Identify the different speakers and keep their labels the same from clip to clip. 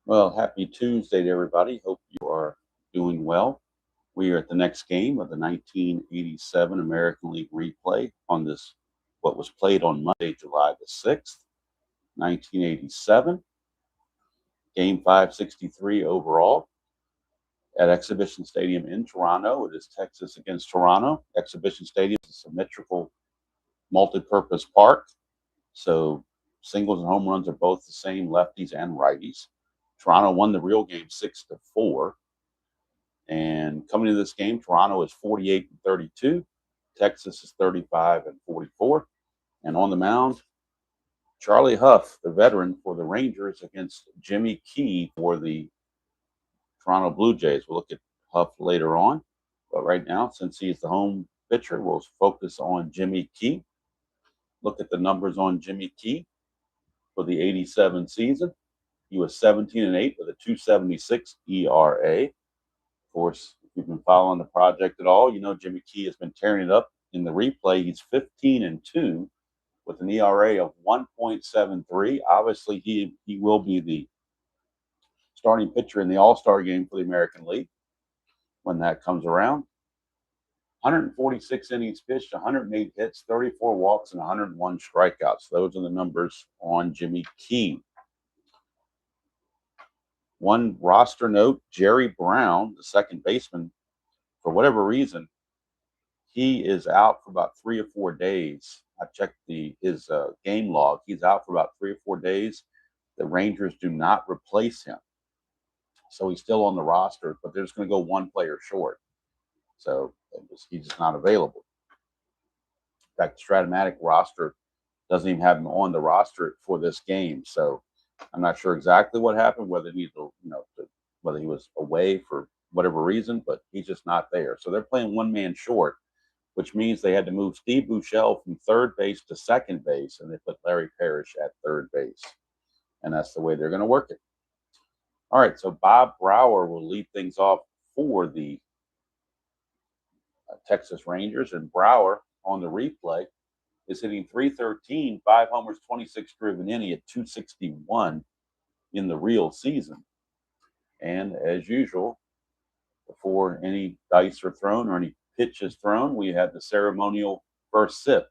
Speaker 1: Well, happy Tuesday to everybody. Hope you are doing well. We are at the next game of the 1987 American League replay on this, what was played on Monday, July the 6th, 1987. Game 563 overall at Exhibition Stadium in Toronto. It is Texas against Toronto. Exhibition Stadium is a symmetrical multi-purpose park. So singles and home runs are both the same, lefties and righties. Toronto won the real game 6-4. And coming into this game, Toronto is 48-32. Texas is 35-44. And on the mound, Charlie Hough, the veteran for the Rangers, against Jimmy Key for the Toronto Blue Jays. We'll look at Hough later on. But right now, since he's the home pitcher, we'll focus on Jimmy Key. Look at the numbers on Jimmy Key for the 87 season. He was 17-8 with a 2.76 ERA. Of course, if you've been following the project at all, you know Jimmy Key has been tearing it up in the replay. He's 15-2 with an ERA of 1.73. Obviously, he will be the starting pitcher in the All-Star game for the American League when that comes around. 146 innings pitched, 108 hits, 34 walks, and 101 strikeouts. Those are the numbers on Jimmy Key. One roster note, Jerry Brown, the second baseman, for whatever reason, he is out for about 3 or 4 days. I checked his game log. He's out for about 3 or 4 days. The Rangers do not replace him. So he's still on the roster, but they're just going to go one player short. So he's just not available. In fact, the Strat-O-Matic roster doesn't even have him on the roster for this game. So I'm not sure exactly what happened, whether he whether he was away for whatever reason, but he's just not there. So they're playing one man short, which means they had to move Steve Buechele from third base to second base, and they put Larry Parrish at third base. And that's the way they're going to work it. All right, so Bob Brower will lead things off for the Texas Rangers, and Brower on the replay is hitting .313, 5 homers, 26 driven in. He had 261 in the real season. And as usual, before any dice are thrown or any pitch is thrown, we have the ceremonial first sip,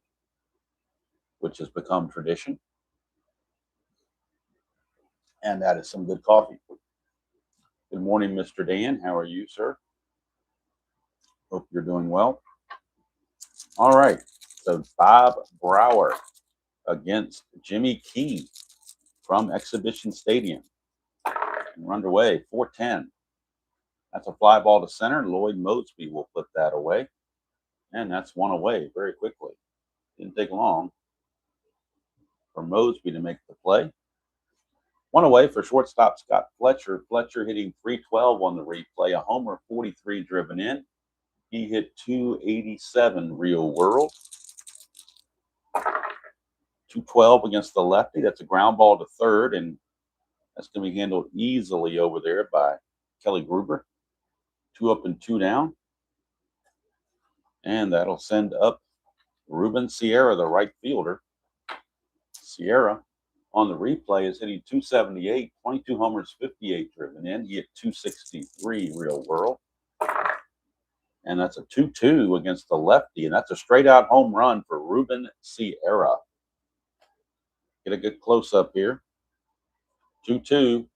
Speaker 1: which has become tradition. And that is some good coffee. Good morning, Mr. Dan. How are you, sir? Hope you're doing well. All right. So Bob Brower against Jimmy Key from Exhibition Stadium. We're underway, 4-10. That's a fly ball to center. Lloyd Moseby will put that away. And that's one away very quickly. Didn't take long for Moseby to make the play. One away for shortstop Scott Fletcher. Fletcher hitting .312 on the replay, a homer, 43 driven in. He hit .287 real world. 212 against the lefty. That's a ground ball to third, and that's going to be handled easily over there by Kelly Gruber. 2 up and 2 down. And that'll send up Ruben Sierra, the right fielder. Sierra on the replay is hitting .278, 22 homers, 58 driven in. He hit .263 real world. And that's a 2-2 against the lefty, and that's a straight-out home run for Ruben Sierra. Get a good close-up here. 2-2,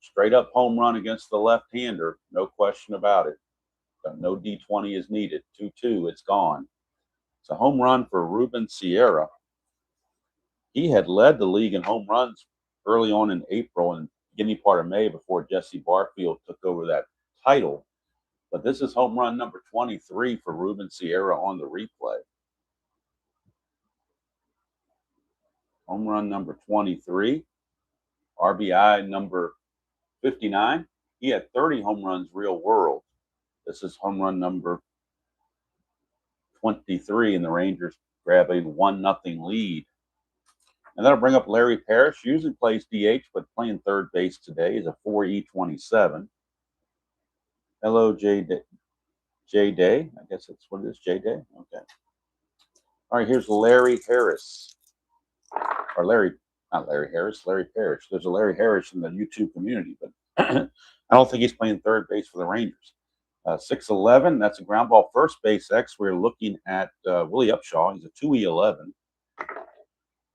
Speaker 1: straight-up home run against the left-hander, no question about it. No D20 is needed. 2-2, it's gone. It's a home run for Ruben Sierra. He had led the league in home runs early on in April and beginning part of May before Jesse Barfield took over that title. But this is home run number 23 for Ruben Sierra on the replay. Home run number 23. RBI number 59. He had 30 home runs real world. This is home run number 23, and the Rangers grab a 1-0 lead. And that'll bring up Larry Parrish. Usually plays DH, but playing third base today. Is a 4.27. Hello, J Day. I guess that's what it is, J Day. Okay. All right, here's Larry Harris. Or Larry, not Larry Harris, Larry Parrish. There's a Larry Harris in the YouTube community, but I don't think he's playing third base for the Rangers. 6'11", that's a ground ball first base X. We're looking at Willie Upshaw. He's a 2E11.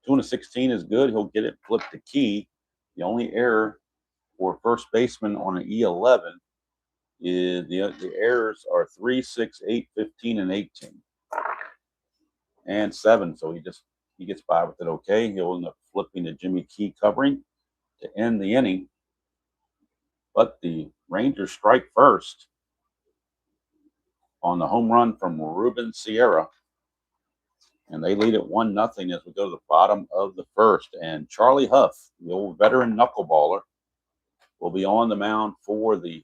Speaker 1: 2-16 is good. He'll get it flipped to key. The only error for first baseman on an E11 is the errors are 3, 6, 8, 15, and 18. And 7. So he gets by with it okay. He'll end up flipping to Jimmy Key covering to end the inning. But the Rangers strike first on the home run from Ruben Sierra. And they lead at 1-0 as we go to the bottom of the first. And Charlie Hough, the old veteran knuckleballer, will be on the mound for the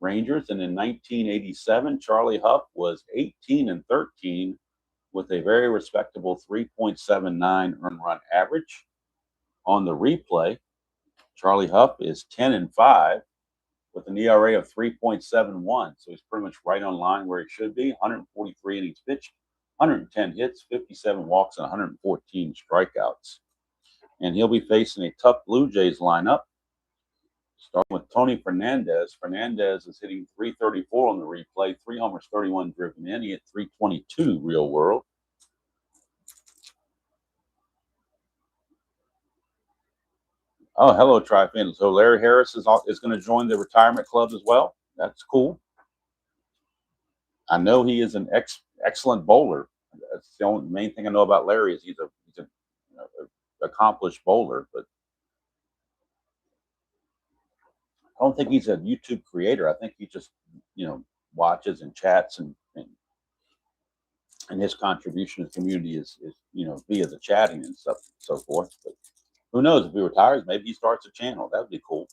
Speaker 1: Rangers. And in 1987, Charlie Hough was 18-13 with a very respectable 3.79 earned run average. On the replay, Charlie Hough is 10-5 with an ERA of 3.71. So he's pretty much right on line where he should be. 143 innings pitched, 110 hits, 57 walks, and 114 strikeouts. And he'll be facing a tough Blue Jays lineup, starting with Tony Fernandez. Fernandez is hitting 334 on the replay, 3 homers, 31 driven in. He hit 322 real world. Oh, hello, Tri-Fan. So Larry Harris is going to join the retirement club as well. That's cool. I know he is an excellent bowler. That's the only main thing I know about Larry is he's a accomplished bowler, but I don't think he's a YouTube creator. I think he just watches and chats and his contribution to the community is via the chatting and stuff and so forth. But who knows, if he retires, maybe he starts a channel. That would be cool.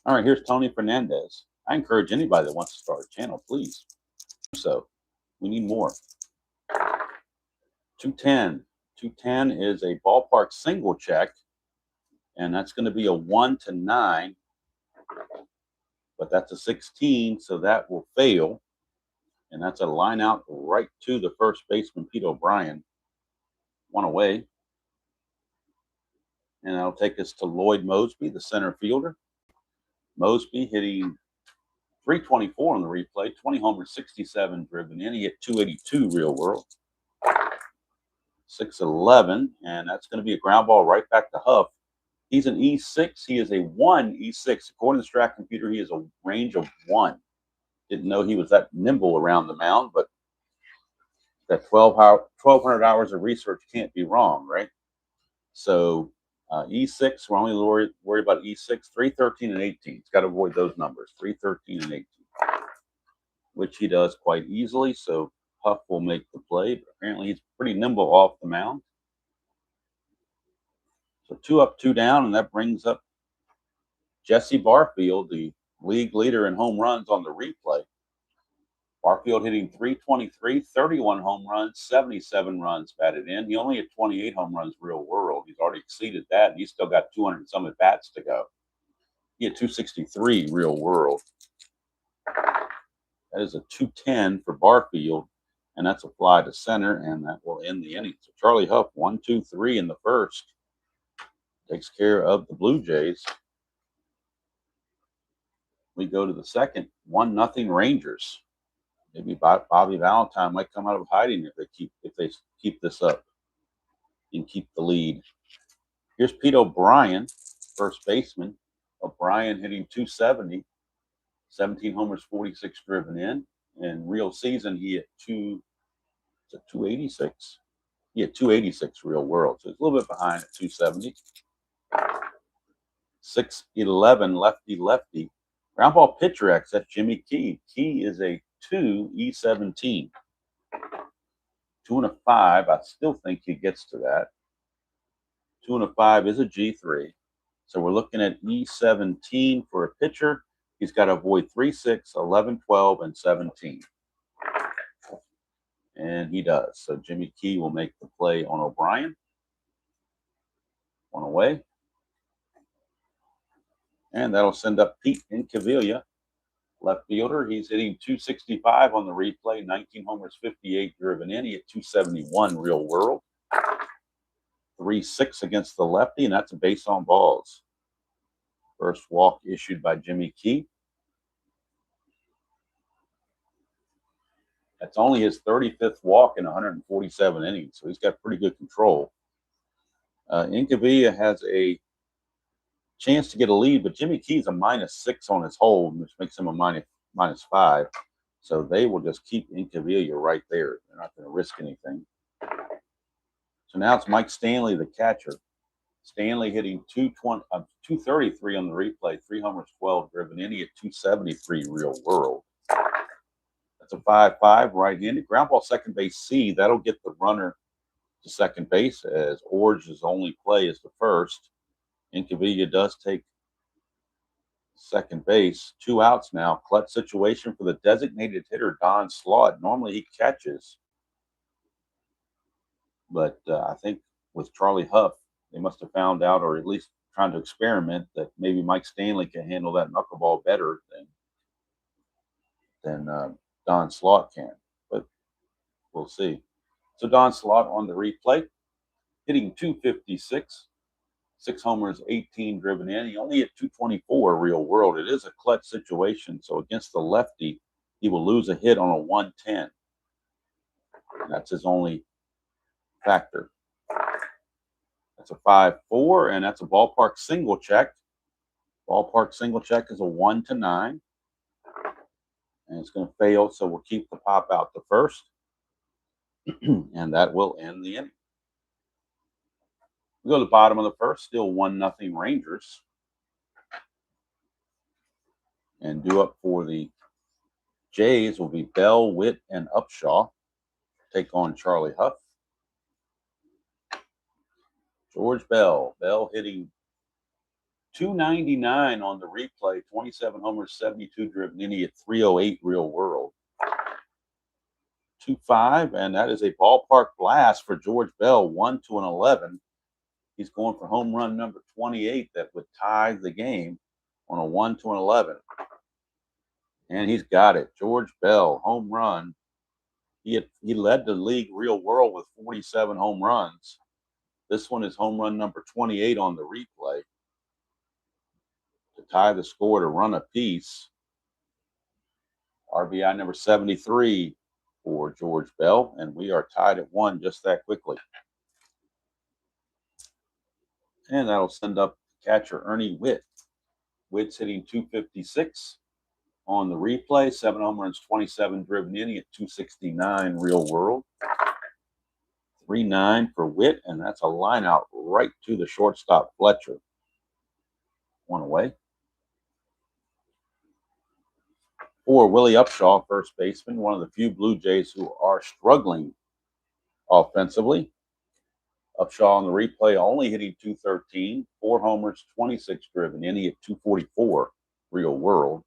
Speaker 1: All right, here's Tony Fernandez. I encourage anybody that wants to start a channel, please do so. We need more. 210. 210 is a ballpark single check, and that's going to be a 1-9, but that's a 16, so that will fail. And that's a line out right to the first baseman, Pete O'Brien. 1 away. And that'll take us to Lloyd Mosby, the center fielder. Mosby hitting 324 on the replay, 20 homers, 67 driven in. He hit 282 real world. 6-11, and that's going to be a ground ball right back to Hough. He's an E6. He is a 1 E6. According to the Strat computer, he has a range of 1. Didn't know he was that nimble around the mound, but that 1,200 hours of research can't be wrong, right? So E6, we're only worried about E6, 313 and 18. He's got to avoid those numbers, 313 and 18, which he does quite easily. So Hough will make the play, but apparently he's pretty nimble off the mound. So 2 up, 2 down, and that brings up Jesse Barfield, the league leader in home runs on the replay. Barfield hitting 323, 31 home runs, 77 runs batted in. He only had 28 home runs real world. He's already exceeded that, and he's still got 200 and some at bats to go. He had 263 real world. That is a 210 for Barfield, and that's a fly to center, and that will end the inning. So Charlie Hough, 1, 2, 3 in the first, takes care of the Blue Jays. We go to the second, 1-0 Rangers. Maybe Bobby Valentine might come out of hiding if they keep this up and keep the lead. Here's Pete O'Brien, first baseman. O'Brien hitting 270, 17 homers, 46 driven in. In real season, he hit 286. He had 286 real world, so he's a little bit behind at 270. 6'11", lefty. Ground ball pitcher X, that's Jimmy Key. Key is a 2 E17. 2 and a 5. I still think he gets to that. 2 and a 5 is a G3. So we're looking at E17 for a pitcher. He's got to avoid 3, 6, 11, 12, and 17. And he does. So Jimmy Key will make the play on O'Brien. 1 away. And that'll send up Pete Incaviglia, left fielder. He's hitting 265 on the replay, 19 homers, 58 driven in. He hit 271 real world. 3-6 against the lefty, and that's a base on balls. First walk issued by Jimmy Key. That's only his 35th walk in 147 innings, so he's got pretty good control. Incavilla has a chance to get a lead, but Jimmy Key's a -6 on his hold, which makes him a -5. So they will just keep Incavilla right there. They're not going to risk anything. So now it's Mike Stanley, the catcher. Stanley hitting 233 on the replay, 3 homers, 12 driven in. He hit 273 real world. That's a 5-5 right-handed. Ground ball second base C. That'll get the runner to second base as Orge's only play is the first. Incavilla does take second base. 2 outs now. Clutch situation for the designated hitter, Don Slaught. Normally he catches. But I think with Charlie Hough, they must have found out, or at least trying to experiment, that maybe Mike Stanley can handle that knuckleball better than Don Slaught can. But we'll see. So Don Slaught on the replay, hitting 256, 6 homers, 18 driven in. He only hit 224 real world. It is a clutch situation. So against the lefty, he will lose a hit on a 110. And that's his only factor. That's a 5-4, and that's a ballpark single check. Ballpark single check is a 1-9. And it's going to fail, so we'll keep the pop out to first. And that will end the inning. We go to the bottom of the first, still 1-0 Rangers. And due up for the Jays will be Bell, Witt, and Upshaw. Take on Charlie Hough. George Bell. Bell hitting 299 on the replay, 27 homers, 72 driven in. He hit 308 real world. 2-5, and that is a ballpark blast for George Bell, 1-11. He's going for home run number 28 that would tie the game on a 1-11. And he's got it. George Bell, home run. He led the league real world with 47 home runs. This one is home run number 28 on the replay to tie the score to run apiece. RBI number 73 for George Bell, and we are tied at 1 just that quickly. And that'll send up catcher Ernie Witt. Witt's hitting 256 on the replay, 7 home runs, 27 driven in at 269 real world. 3-9 for Witt, and that's a line out right to the shortstop Fletcher. 1 away. For Willie Upshaw, first baseman, one of the few Blue Jays who are struggling offensively. Upshaw on the replay only hitting 213, 4 homers, 26 driven in. He hit 244 real world.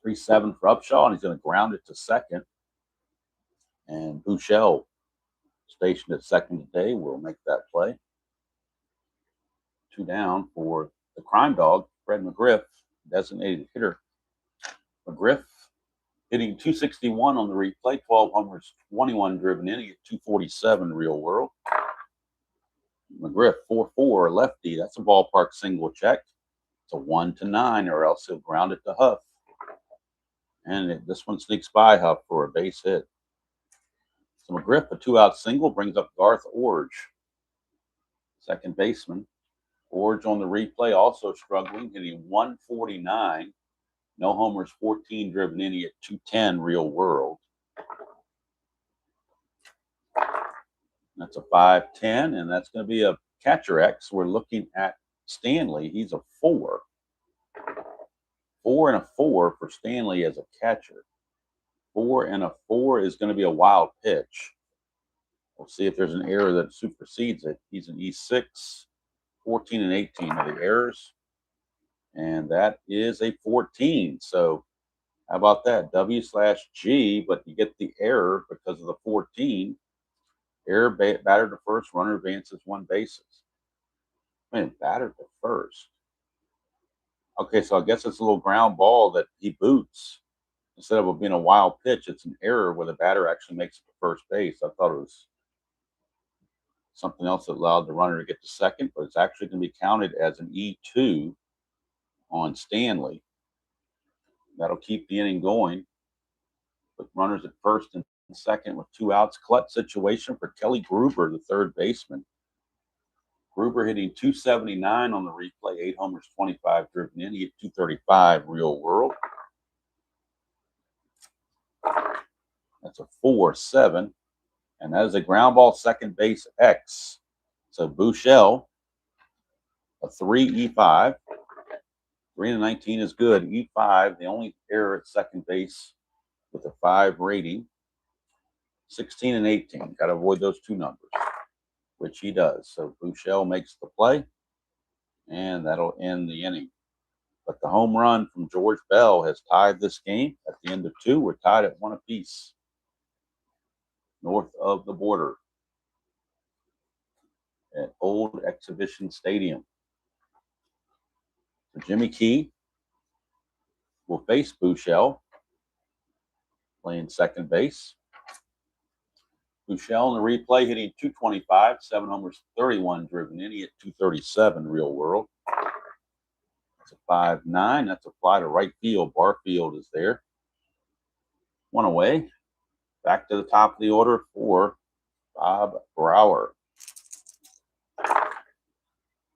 Speaker 1: 3-7 for Upshaw, and he's going to ground it to second. And Buechele, stationed at second today, will make that play. 2 down for the crime dog, Fred McGriff, designated hitter. McGriff hitting 261 on the replay, 12 homers, 21 driven in. He hit 247 real world. McGriff, 4-4, lefty. That's a ballpark single check. It's a 1-9, or else he'll ground it to Hough. And this one sneaks by Hough for a base hit. So McGriff, a 2-out single, brings up Garth Orge, second baseman. Orge on the replay also struggling, hitting 149. No homers, 14 driven in. He at 210 real world. That's a 5-10, and that's going to be a catcher X. We're looking at Stanley. He's a 4. 4 and a 4 for Stanley as a catcher. 4 and a 4 is going to be a wild pitch. We'll see if there's an error that supersedes it. He's an E6. 14 and 18 are the errors. And that is a 14. So how about that? W/G, but you get the error because of the 14. Error, batter to first, runner advances 1 bases. Man, batter to first. Okay, so I guess it's a little ground ball that he boots. Instead of it being a wild pitch, it's an error where the batter actually makes it to first base. I thought it was Something else that allowed the runner to get to second, but it's actually going to be counted as an E2 on Stanley. That'll keep the inning going with runners at first and second with 2 outs. Clutch situation for Kelly Gruber, the third baseman. Gruber hitting .279 on the replay, 8 homers, 25 driven in. He hit .235 real world. That's a 4-7. And that is a ground ball second base X. So Buechele, a 3 E5. 3-19 is good. E5, the only error at second base with a 5 rating. 16 and 18. Got to avoid those 2 numbers, which he does. So Buechele makes the play, and that'll end the inning. But the home run from George Bell has tied this game. At the end of 2, we're tied at 1 apiece. North of the border at Old Exhibition Stadium. So Jimmy Key will face Buechele, playing second base. Buechele in the replay hitting .225, 7 homers, 31 driven in. He hit .237 real world. That's a 5-9. That's a fly to right field. Barfield is there. 1 away. Back to the top of the order for Bob Brower.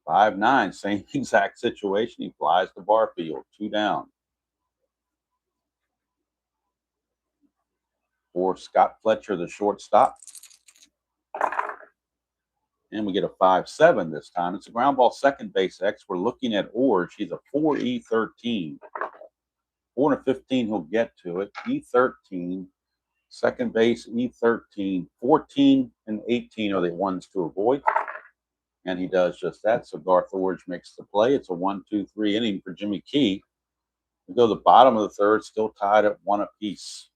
Speaker 1: 5-9, same exact situation. He flies to Barfield. 2 down. For Scott Fletcher, the shortstop. And we get a 5-7 this time. It's a ground ball second base X. We're looking at Orge. He's a 4E13. 4-15, he'll get to it. E13. Second base, E13. 14 and 18 are the ones to avoid. And he does just that. So Garth Orge makes the play. It's a 1-2-3 inning for Jimmy Key. We go to the bottom of the third, still tied at 1 apiece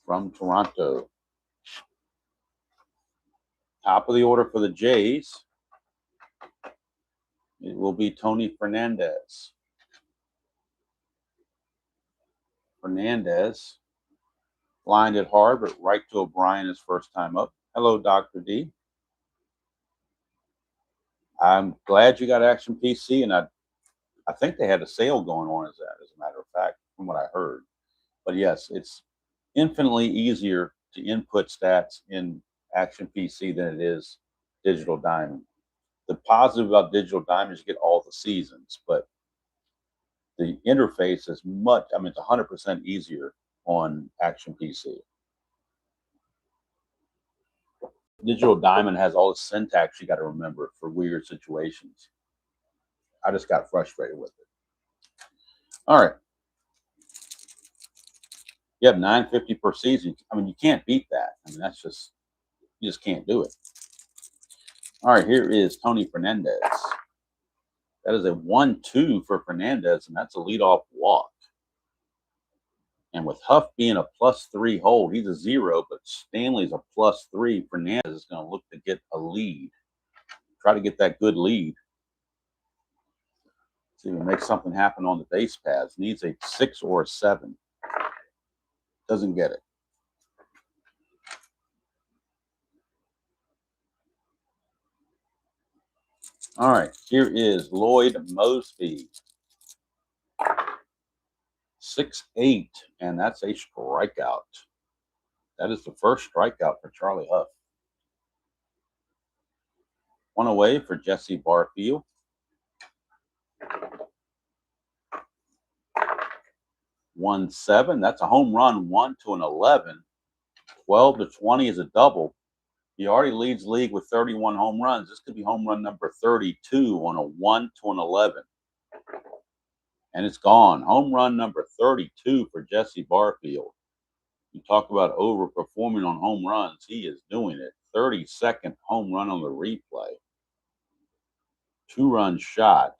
Speaker 1: from Toronto. Top of the order for the Jays. It will be Tony Fernandez. Fernandez lined it hard, but right to O'Brien his first time up. Hello, Dr. D. I'm glad you got Action PC, and I think they had a sale going on as a matter of fact, from what I heard. But yes, it's infinitely easier to input stats in Action PC than it is Digital Diamond. The positive about Digital Diamond is you get all the seasons, but the interface is it's 100% easier on Action PC. Digital Diamond has all the syntax you got to remember for weird situations. I just got frustrated with it. All right. You have 950 per season. I mean, you can't beat that. I mean, you just can't do it. All right, here is Tony Fernandez. That is a 1-2 for Fernandez, and that's a leadoff walk. And with Hough being a +3 hold, he's a 0, but Stanley's a +3. Fernandez is going to look to get a lead. Try to get that good lead. See if he makes something happen on the base paths. Needs a 6 or a 7. Doesn't get it. All right, here is Lloyd Mosby. 6'8", and that's a strikeout. That is the first strikeout for Charlie Hough. 1 away for Jesse Barfield. 1-7. That's a home run, 1 to an 11. 12 to 20 is a double. He already leads league with 31 home runs. This could be home run number 32 on a 1 to an 11. And it's gone. Home run number 32 for Jesse Barfield. You talk about overperforming on home runs. He is doing it. 32nd home run on the replay. 2-run shot.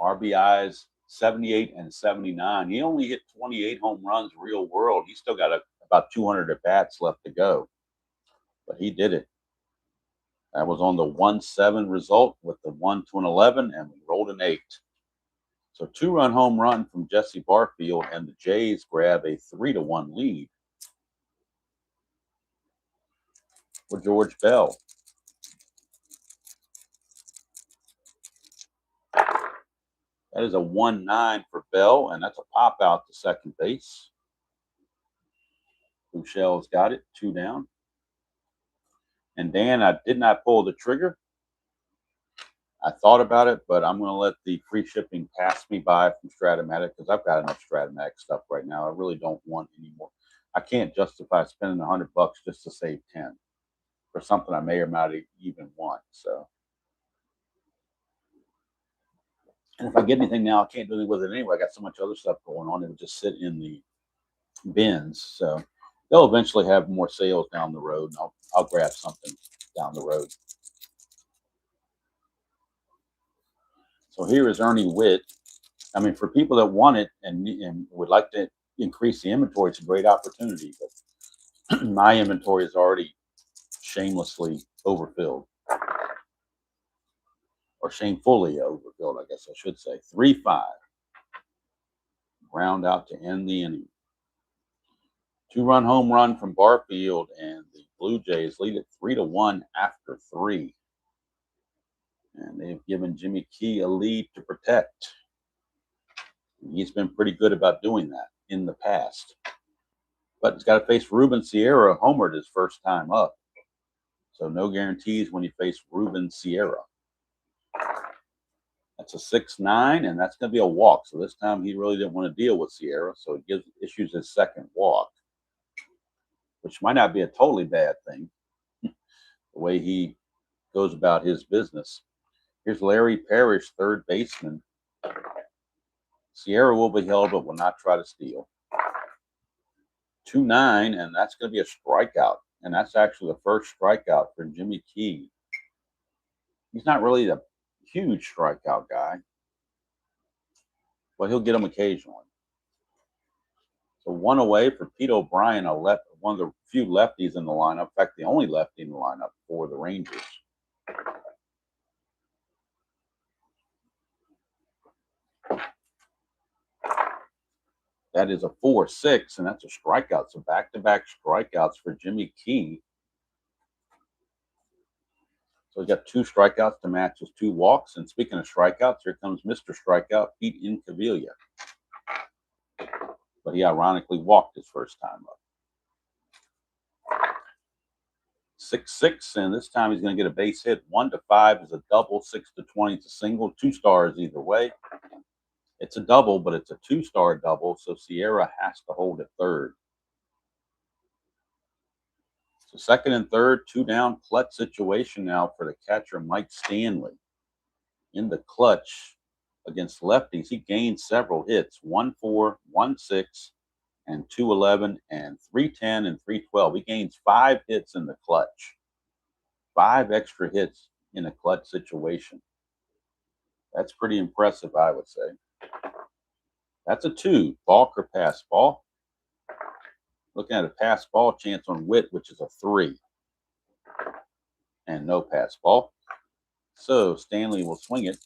Speaker 1: RBIs 78 and 79. He only hit 28 home runs real world. He's still got about 200 at-bats left to go. But he did it. That was on the 1-7 result with the 1 to an 11, and we rolled an 8. So 2-run home run from Jesse Barfield, and the Jays grab a 3-1 lead for George Bell. That is a 1-9 for Bell, and that's a pop out to second base. Bouchel's got it, 2 down. And Dan, I did not pull the trigger. I thought about it, but I'm going to let the free shipping pass me by from Strat-O-Matic because I've got enough Strat-O-Matic stuff right now. I really don't want any more. I can't justify spending $100 just to save 10 for something I may or not even want. So, and if I get anything now, I can't do anything with it anyway. I got so much other stuff going on; it would just sit in the bins. So they'll eventually have more sales down the road, and I'll grab something down the road. So here is Ernie Witt. I mean, for people that want it and would like to increase the inventory, it's a great opportunity. But my inventory is already shamelessly overfilled, or shamefully overfilled, I guess I should say. 3-5. Ground out to end the inning. 2-run home run from Barfield, and the Blue Jays lead it 3-1 after 3. And they've given Jimmy Key a lead to protect. He's been pretty good about doing that in the past. But he's got to face Ruben Sierra, homered his first time up. So no guarantees when you face Ruben Sierra. That's a 6-9, and that's going to be a walk. So this time he really didn't want to deal with Sierra, so he issues his second walk, which might not be a totally bad thing, the way he goes about his business. Here's Larry Parrish, third baseman. Sierra will be held, but will not try to steal. 2-9, and that's going to be a strikeout. And that's actually the first strikeout for Jimmy Key. He's not really a huge strikeout guy, but he'll get them occasionally. So 1 away for Pete O'Brien, one of the few lefties in the lineup. In fact, the only lefty in the lineup for the Rangers. That is a 4-6, and that's a strikeout. So back-to-back strikeouts for Jimmy Key. So he's got 2 strikeouts to match his 2 walks. And speaking of strikeouts, here comes Mr. Strikeout, Pete Incaviglia. But he ironically walked his first time up. 6-6, and this time he's going to get a base hit. 1-5 is a double, 6-20 is a single. 2 stars either way. It's a double, but it's a 2-star double, so Sierra has to hold at third. So second and third, 2 down, clutch situation now for the catcher, Mike Stanley. In the clutch against lefties, he gained several hits, 1-4, 1-6, and 2-11, and 3-10, and 3-12. He gains 5 hits in the clutch. 5 extra hits in a clutch situation. That's pretty impressive, I would say. That's a 2. Balk or pass ball. Looking at a pass ball chance on Witt, which is a 3. And no pass ball. So Stanley will swing it.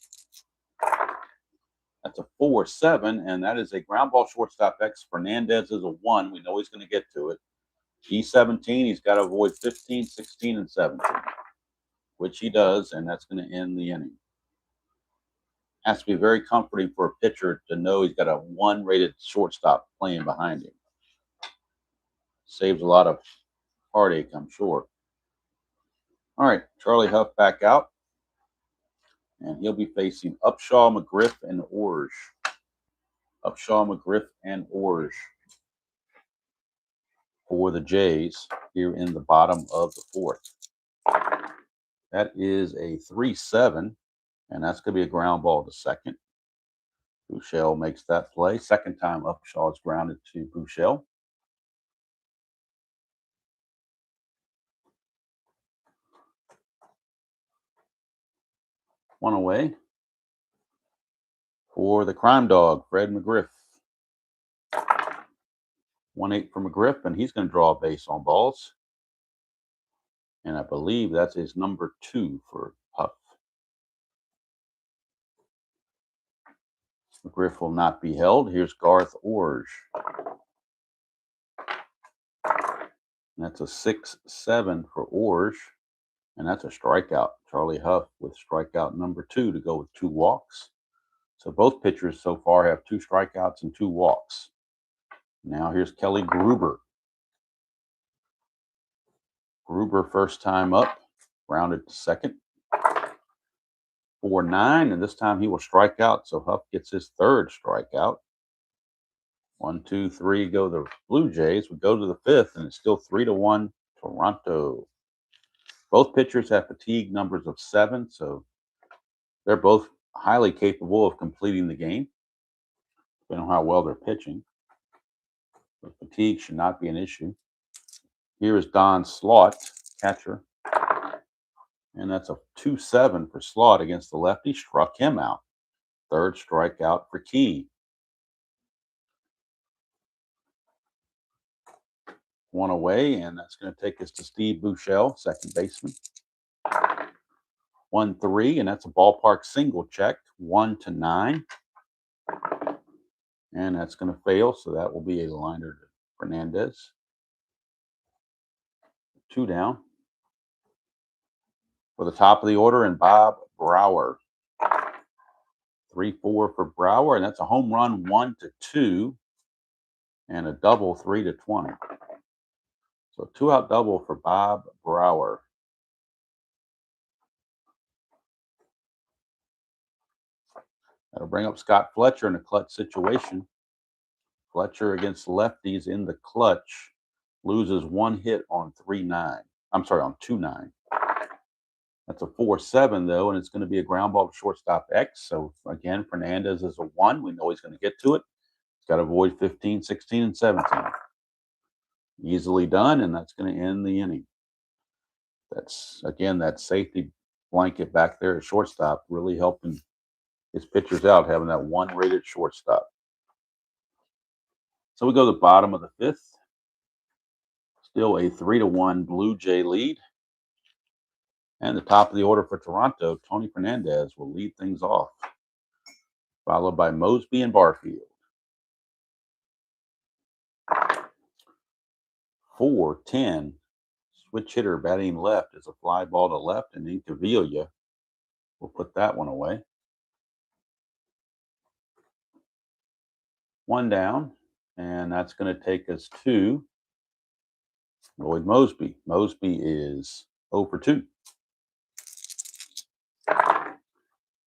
Speaker 1: That's a 4-7, and that is a ground ball shortstop X. Fernandez is a 1. We know he's going to get to it. G17, he's got to avoid 15, 16, and 17, which he does, and that's going to end the inning. Has to be very comforting for a pitcher to know he's got a 1-rated shortstop playing behind him. Saves a lot of heartache, I'm sure. All right, Charlie Hough back out. And he'll be facing Upshaw, McGriff, and Orge. Upshaw, McGriff, and Orge for the Jays here in the bottom of the 4th. That is a 3-7, and that's going to be a ground ball to second. Bouchel makes that play. Second time Upshaw is grounded to Bouchel. One away for the crime dog, Fred McGriff. 1-8 for McGriff, and he's going to draw a base on balls. And I believe that's his number 2 for Hough. McGriff will not be held. Here's Garth Orge. And that's a 6-7 for Orge. And that's a strikeout. Charlie Hough with strikeout number 2 to go with 2 walks. So both pitchers so far have 2 strikeouts and 2 walks. Now here's Kelly Gruber. Gruber first time up, grounded to second. 4-9, and this time he will strike out. So Hough gets his 3rd strikeout. 1, 2, 3 go the Blue Jays. We go to the 5th, and it's still 3-1 Toronto. Both pitchers have fatigue numbers of 7, so they're both highly capable of completing the game, depending on how well they're pitching. But fatigue should not be an issue. Here is Don Slaught, catcher. And that's a 2-7 for Slaught against the lefty. Struck him out. 3rd strikeout for Key. 1 away, and that's going to take us to Steve Buechele, second baseman. 1-3, and that's a ballpark single check. 1-9. And that's going to fail, so that will be a liner to Fernandez. 2 down. For the top of the order, and Bob Brower. 3-4 for Brower, and that's a home run 1-2, and a double 3-20. So 2-out double for Bob Brower. That'll bring up Scott Fletcher in a clutch situation. Fletcher against lefties in the clutch loses 1 hit on 3-9. I'm sorry, on 2-9. That's a 4-7 though, and it's going to be a ground ball to shortstop X. So again, Fernandez is a 1. We know he's going to get to it. He's got to avoid 15, 16, and 17. Easily done, and that's going to end the inning. That's, again, that safety blanket back there at shortstop really helping his pitchers out, having that 1-rated shortstop. So we go to the bottom of the 5th. Still a 3-1 Blue Jay lead. And the top of the order for Toronto, Tony Fernandez will lead things off, followed by Mosby and Barfield. 4-10. Switch hitter batting left is a fly ball to left, and Incaviglia will put that one away. 1 down, and that's going to take us to Lloyd Mosby. Mosby is 0 for 2.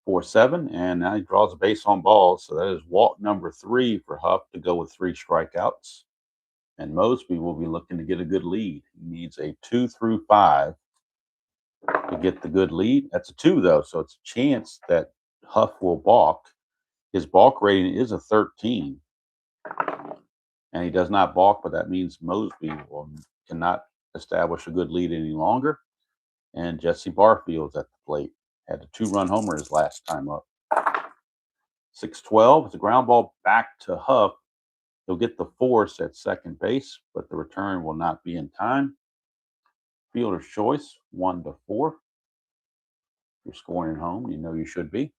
Speaker 1: 4-7, and now he draws a base on balls. So that is walk number 3 for Hough to go with 3 strikeouts. And Mosby will be looking to get a good lead. He needs a 2 through 5 to get the good lead. That's a 2, though, so it's a chance that Hough will balk. His balk rating is a 13. And he does not balk, but that means Mosby cannot establish a good lead any longer. And Jesse Barfield's at the plate. Had a 2-run homer his last time up. 6-12. It's a ground ball back to Hough. He'll get the force at second base, but the return will not be in time. Fielder's choice, 1-4. You're scoring at home, you know you should be.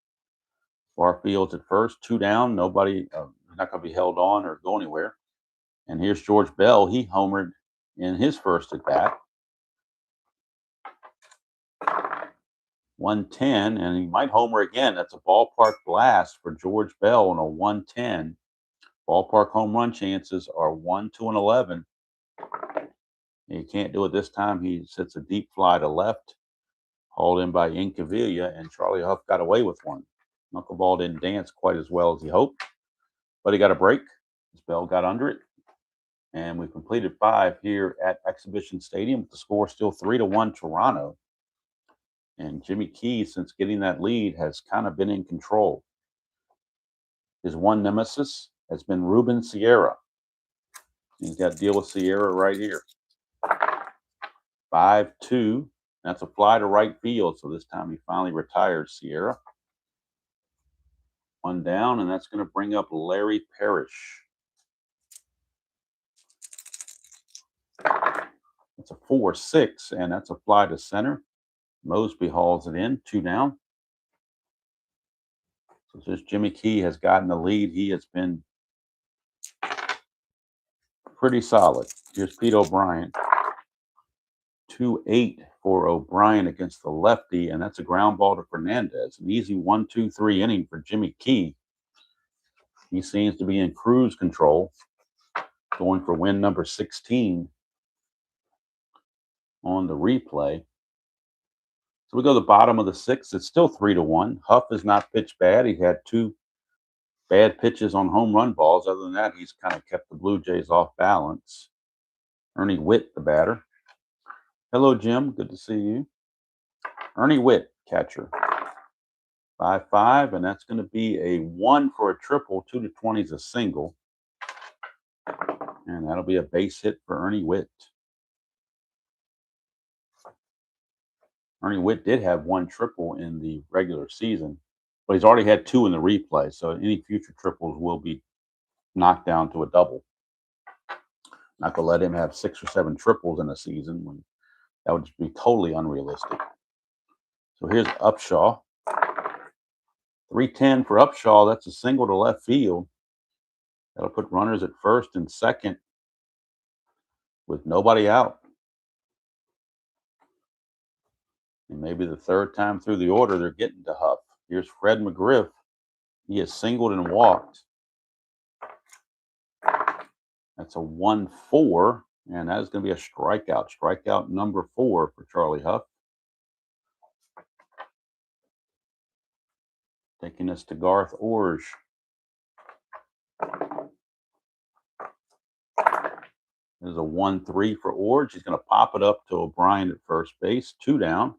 Speaker 1: Barfield's at first, 2 down. Nobody, not going to be held on or go anywhere. And here's George Bell. He homered in his first at bat. 110, and he might homer again. That's a ballpark blast for George Bell on a 110. Ballpark home run chances are 1-11. He can't do it this time. He sits a deep fly to left, hauled in by Incaviglia, and Charlie Hough got away with one. Knuckleball didn't dance quite as well as he hoped, but he got a break. Bell got under it, and we completed 5 here at Exhibition Stadium. The score still 3-1 Toronto. And Jimmy Key, since getting that lead, has kind of been in control. His one nemesis has been Ruben Sierra. He's got to deal with Sierra right here. 5-2. That's a fly to right field. So this time he finally retires Sierra. 1 down, and that's going to bring up Larry Parrish. It's a 4-6, and that's a fly to center. Mosby hauls it in, 2 down. So since Jimmy Key has gotten the lead, he has been pretty solid. Here's Pete O'Brien. 2-8 for O'Brien against the lefty, and that's a ground ball to Fernandez. An easy 1-2-3 inning for Jimmy Key. He seems to be in cruise control, going for win number 16 on the replay. So we go to the bottom of the sixth. It's still 3-1. Hough has not pitched bad. He had 2 bad pitches on home run balls. Other than that, he's kind of kept the Blue Jays off balance. Ernie Witt, the batter. Hello, Jim. Good to see you. Ernie Witt, catcher. 5-5, and that's going to be a 1 for a triple. 2 to 20 is a single. And that'll be a base hit for Ernie Witt. Ernie Witt did have 1 triple in the regular season, but he's already had 2 in the replay. So any future triples will be knocked down to a double. Not going to let him have 6 or 7 triples in a season. When that would just be totally unrealistic. So here's Upshaw. 3-10 for Upshaw. That's a single to left field. That'll put runners at first and second with nobody out. And maybe the third time through the order they're getting to Hough. Here's Fred McGriff. He has singled and walked. That's a 1-4, and that is going to be a strikeout. Strikeout number 4 for Charlie Hough. Taking us to Garth Orge. There's a 1-3 for Orge. He's going to pop it up to O'Brien at first base. 2 down.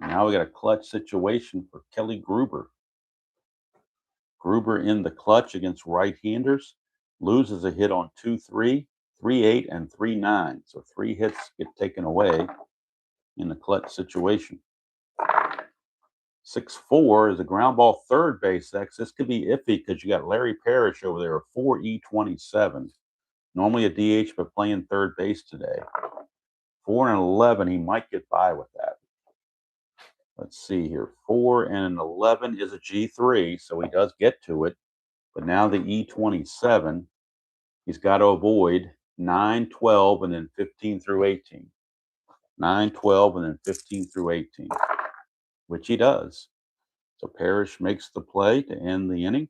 Speaker 1: And now we got a clutch situation for Kelly Gruber. Gruber in the clutch against right-handers. Loses a hit on 2-3, 3-8, and 3-9. So 3 hits get taken away in the clutch situation. 6-4 is a ground ball third base X. This could be iffy because you got Larry Parrish over there, a 4.27. Normally a DH, but playing third base today. 4-11, he might get by with that. Let's see here. 4-11 is a G3, so he does get to it. But now the E27, he's got to avoid 9, 12, and then 15 through 18. 9, 12, and then 15 through 18, which he does. So Parrish makes the play to end the inning,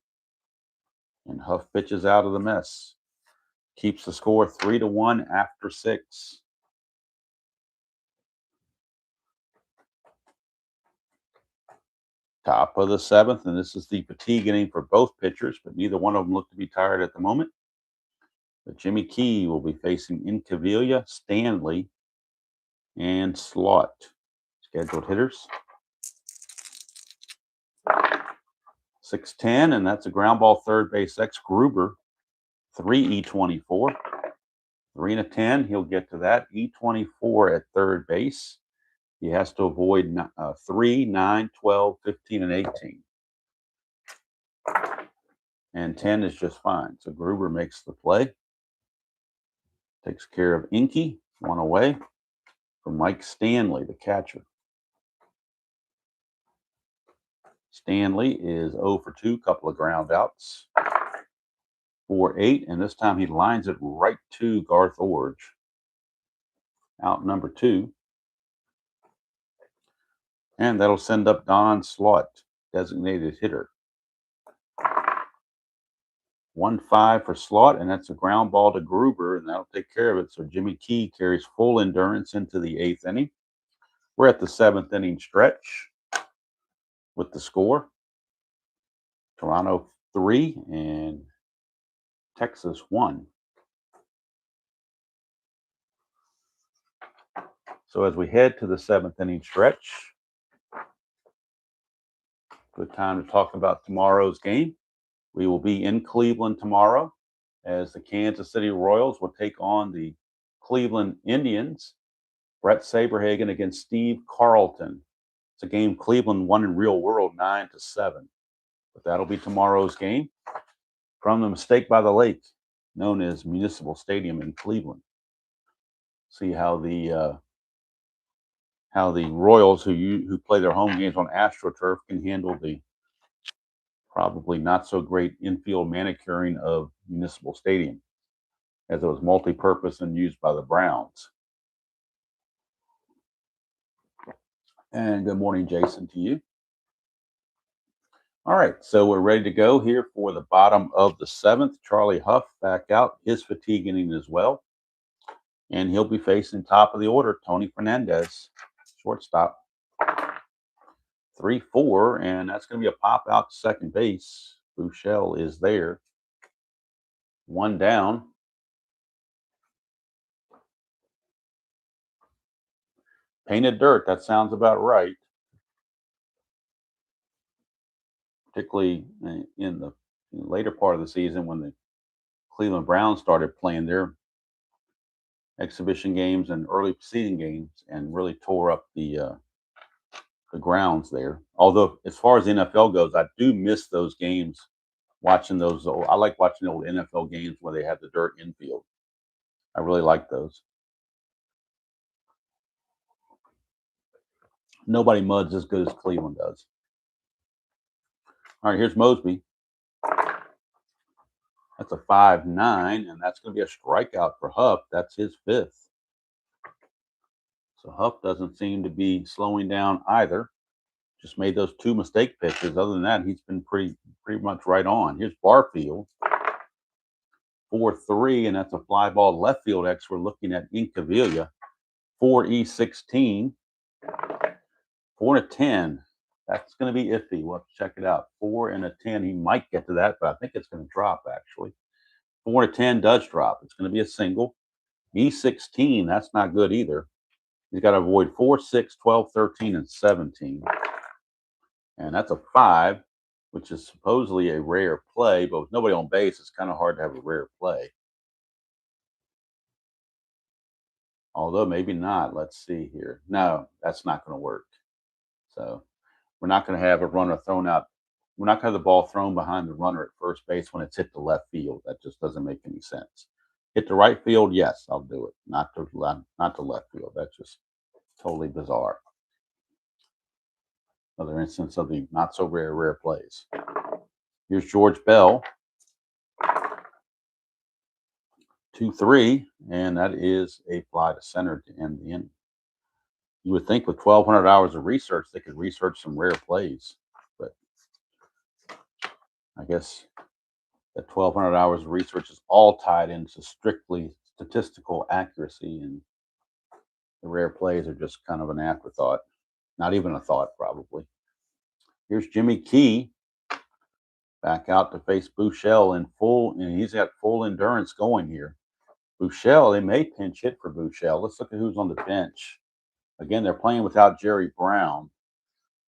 Speaker 1: and Hough pitches out of the mess. Keeps the score 3-1 after 6. Top of the 7th, and this is the fatigue inning for both pitchers, but neither one of them look to be tired at the moment. But Jimmy Key will be facing Incaviglia, Stanley, and Slot. Scheduled hitters. 6-10, and that's a ground ball third base X. Gruber, 3 E24. 3-10, he'll get to that. E24 at third base. He has to avoid 3, 9, 12, 15, and 18. And 10 is just fine. So Gruber makes the play. Takes care of Inky, 1 away from Mike Stanley, the catcher. Stanley is 0 for 2, couple of ground outs. 4-8, and this time he lines it right to Garth Orge. Out number 2. And that'll send up Don Slot, designated hitter. 1-5 for Slot, and that's a ground ball to Gruber, and that'll take care of it. So Jimmy Key carries full endurance into the 8th inning. We're at the 7th inning stretch with the score. Toronto 3 and Texas 1. So as we head to the 7th inning stretch, good time to talk about tomorrow's game. We will be in Cleveland tomorrow as the Kansas City Royals will take on the Cleveland Indians. Brett Saberhagen against Steve Carlton. It's a game Cleveland won in real world 9-7. But that'll be tomorrow's game from the Mistake by the Lake, known as Municipal Stadium in Cleveland. See how the Royals, who play their home games on AstroTurf, can handle the probably not so great infield manicuring of Municipal Stadium, as it was multi-purpose and used by the Browns. And good morning, Jason, to you. All right, so we're ready to go here for the bottom of the seventh. Charlie Hough back out, his fatigue inning as well. And he'll be facing top of the order, Tony Fernandez, shortstop. 3-4, and that's going to be a pop out to second base. Bouchel is there. One down. Painted dirt, that sounds about right. Particularly in the later part of the season when the Cleveland Browns started playing their exhibition games and early season games and really tore up the grounds there. Although, as far as the NFL goes, I do miss those games. Watching those, I like watching the old NFL games where they had the dirt infield. I really like those. Nobody muds as good as Cleveland does. All right, here's Mosby. That's a 5-9, and that's going to be a strikeout for Hough. That's his fifth. So Hough doesn't seem to be slowing down either. Just made those two mistake pitches. Other than that, he's been pretty much right on. Here's Barfield. 4-3, and that's a fly ball left field X. We're looking at Incaviglia. 4E16. 4-10. That's going to be iffy. We'll have to check it out. 4-10. He might get to that, but I think it's going to drop, actually. 4-10 does drop. It's going to be a single. E16, that's not good either. He's got to avoid 4, 6, 12, 13, and 17. And that's a 5, which is supposedly a rare play, but with nobody on base, it's kind of hard to have a rare play. Although maybe not. Let's see here. No, that's not going to work. So we're not going to have a runner thrown out. We're not going to have the ball thrown behind the runner at first base when it's hit the left field. That just doesn't make any sense. Hit the right field, yes, I'll do it. Not the left field. That's just totally bizarre. Another instance of the not so rare plays. Here's George Bell. 2-3, and that is a fly to center to end the inning. You would think with 1,200 hours of research, they could research some rare plays, but I guess that 1,200 hours of research is all tied into strictly statistical accuracy, and the rare plays are just kind of an afterthought. Not even a thought, probably. Here's Jimmy Key back out to face Bouchel in full, and he's got full endurance going here. Bouchel, they may pinch hit for Bouchel. Let's look at who's on the bench. Again, they're playing without Jerry Brown.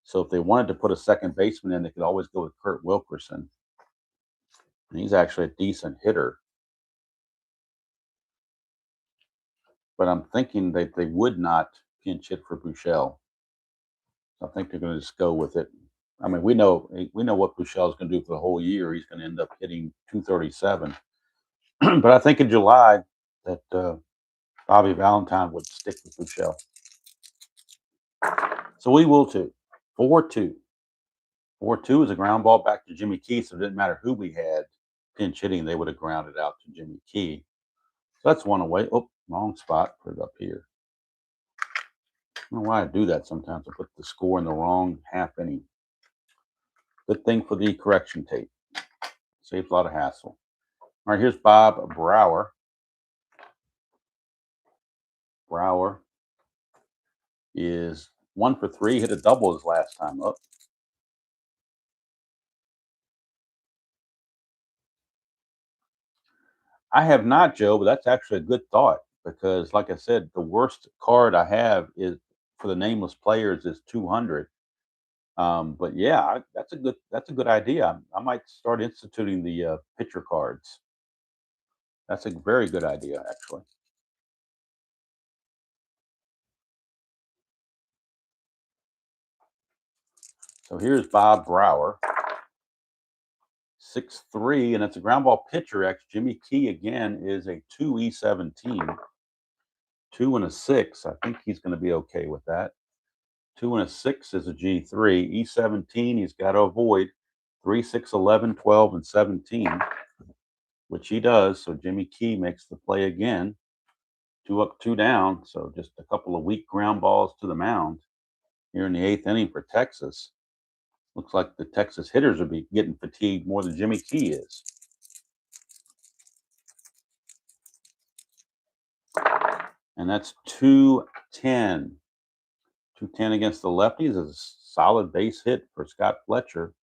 Speaker 1: So if they wanted to put a second baseman in, they could always go with Kurt Wilkerson. And he's actually a decent hitter. But I'm thinking that they would not pinch hit for Bouchel. I think they're going to just go with it. I mean, we know what Bouchel is going to do for the whole year. He's going to end up hitting 237. But I think in July that Bobby Valentine would stick with Bouchel. So we will too. 4-2. 4-2 is a ground ball back to Jimmy Key, so it didn't matter who we had pinch hitting, they would have grounded out to Jimmy Key. So that's one away. Oh, wrong spot. Put it up here. I don't know why I do that sometimes. I put the score in the wrong half inning. Good thing for the correction tape. Saves a lot of hassle. All right, here's Bob Brower. Brower is 1 for 3. Hit a double his last time up. I have not, Joe, but that's actually a good thought because, like I said, the worst card I have is for the nameless players is 200. But yeah, that's a good idea. I might start instituting the pitcher cards. That's a very good idea, actually. So here's Bob Brower, 6'3", and it's a ground ball pitcher. Actually, Jimmy Key again is a 2E17, 2 and a 6. I think he's going to be okay with that. 2 and a 6 is a G3. E17, he's got to avoid 3, 6, 11, 12, and 17, which he does. So Jimmy Key makes the play again. 2 up, 2 down. So just a couple of weak ground balls to the mound here in the 8th inning for Texas. Looks like the Texas hitters will be getting fatigued more than Jimmy Key is. And that's 210. 210 against the lefties is a solid base hit for Scott Fletcher.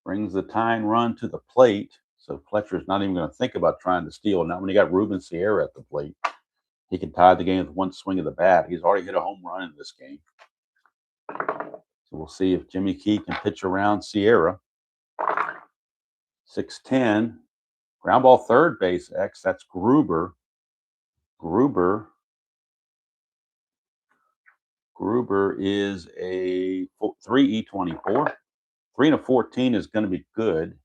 Speaker 1: Brings the tying run to the plate. So Fletcher's not even going to think about trying to steal. Now, when you got Ruben Sierra at the plate, he can tie the game with one swing of the bat. He's already hit a home run in this game. So we'll see if Jimmy Key can pitch around Sierra. 6-10. Ground ball third base X. That's Gruber. Gruber is a 3E24. 3-14 is going to be good.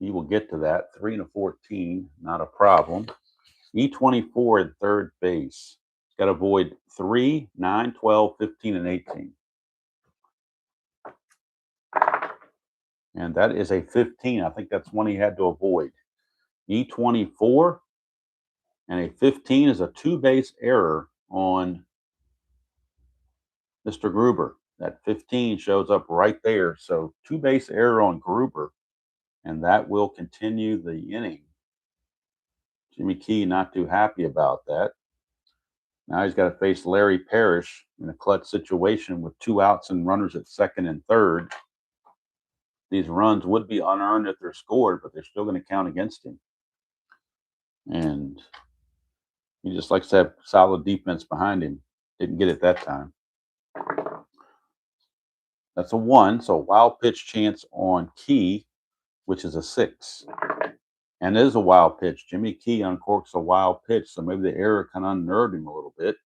Speaker 1: He will get to that. 3-14, not a problem. E24 at third base. He's got to avoid 3, 9, 12, 15, and 18. And that is a 15. I think that's one he had to avoid. E24 and a 15 is a two-base error on Mr. Gruber. That 15 shows up right there. So two-base error on Gruber, and that will continue the inning. Jimmy Key not too happy about that. Now he's got to face Larry Parrish in a clutch situation with 2 outs and runners at second and third. These runs would be unearned if they're scored, but they're still going to count against him. And he just likes to have solid defense behind him. Didn't get it that time. That's a 1, so a wild pitch chance on Key, which is a 6. And it is a wild pitch. Jimmy Key uncorks a wild pitch, so maybe the error can unnerve him a little bit.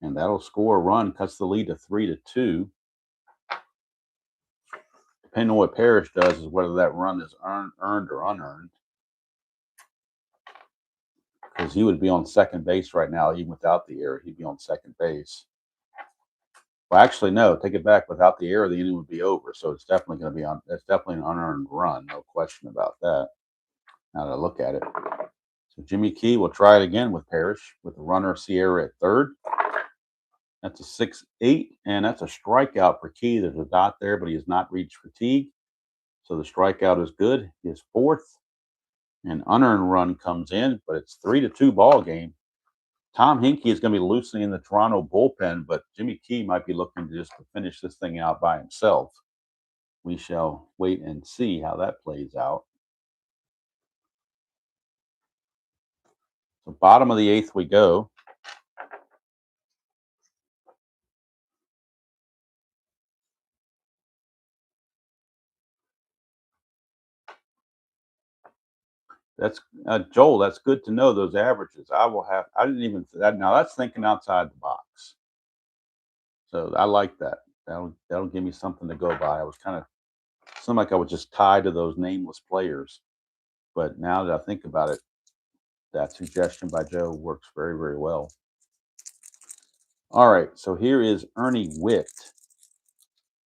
Speaker 1: And that'll score a run, cuts the lead to 3-2. Depending on what Parrish does is whether that run is earned or unearned. Because he would be on second base right now, even without the error. He'd be on second base. Well, actually, no. Take it back. Without the error, the inning would be over. So it's definitely going to be on. It's definitely an unearned run, no question about that. Now that I look at it, so Jimmy Key will try it again with Parrish with the runner Sierra at third. That's a 6-8, and that's a strikeout for Key. There's a dot there, but he has not reached fatigue. So the strikeout is good. His fourth. An unearned run comes in, but it's 3-2 ball game. Tom Hinkie is going to be loosening the Toronto bullpen, but Jimmy Key might be looking to just finish this thing out by himself. We shall wait and see how that plays out. So bottom of the 8th we go. That's Joel. That's good to know those averages. I didn't even that. Now that's thinking outside the box. So I like that. That'll give me something to go by. I was kind of seemed like I was just tied to those nameless players, but now that I think about it, that suggestion by Joe works very, very well. All right, so here is Ernie Witt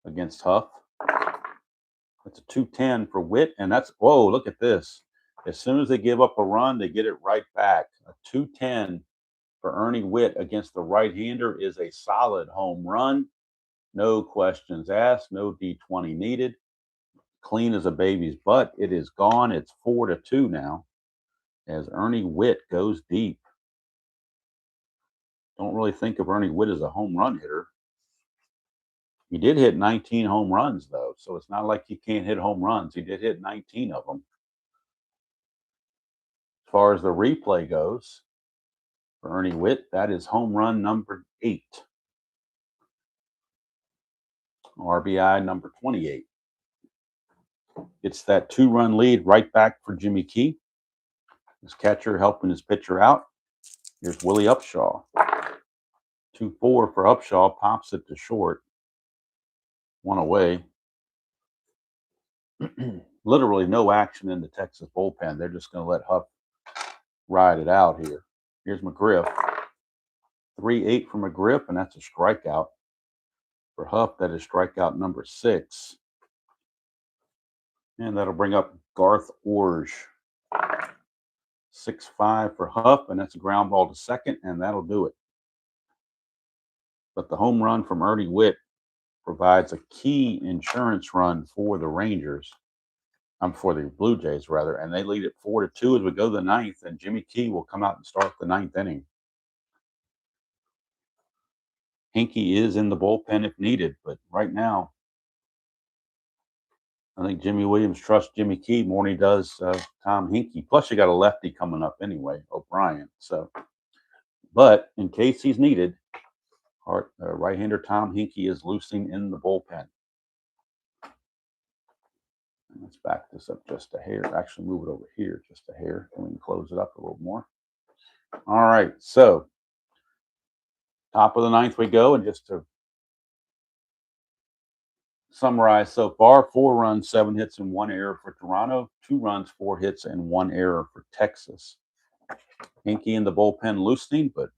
Speaker 1: against Hough. That's a 210 for Witt, and that's whoa! Look at this. As soon as they give up a run, they get it right back. A 210 for Ernie Witt against the right-hander is a solid home run. No questions asked. No D20 needed. Clean as a baby's butt. It is gone. It's 4-2 now as Ernie Witt goes deep. Don't really think of Ernie Witt as a home run hitter. He did hit 19 home runs, though, so it's not like he can't hit home runs. He did hit 19 of them. As far as the replay goes, for Ernie Witt, that is home run number 8. RBI number 28. It's that 2-run lead right back for Jimmy Key. His catcher helping his pitcher out. Here's Willie Upshaw. 2-4 for Upshaw, pops it to short. 1 away. Literally no action in the Texas bullpen. They're just going to let Hough ride it out here. Here's McGriff. 3-8 for McGriff, and that's a strikeout. For Hough, that is strikeout number 6. And that'll bring up Garth Orge. 6-5 for Hough, and that's a ground ball to second, and that'll do it. But the home run from Ernie Witt provides a key insurance run for the Rangers. For the Blue Jays, rather, and they lead it 4-2 as we go to the ninth, and Jimmy Key will come out and start the ninth inning. Hinkie is in the bullpen if needed, but right now, I think Jimmy Williams trusts Jimmy Key more than he does Tom Hinkie. Plus, you got a lefty coming up anyway, O'Brien. So, but in case he's needed, right-hander Tom Hinkie is loosing in the bullpen. Let's back this up just a hair. Actually, move it over here just a hair, and we can close it up a little more. All right, so top of the ninth we go, and just to summarize so far, 4 runs, 7 hits, and 1 error for Toronto, 2 runs, 4 hits, and 1 error for Texas. Hinkie in the bullpen loosening, but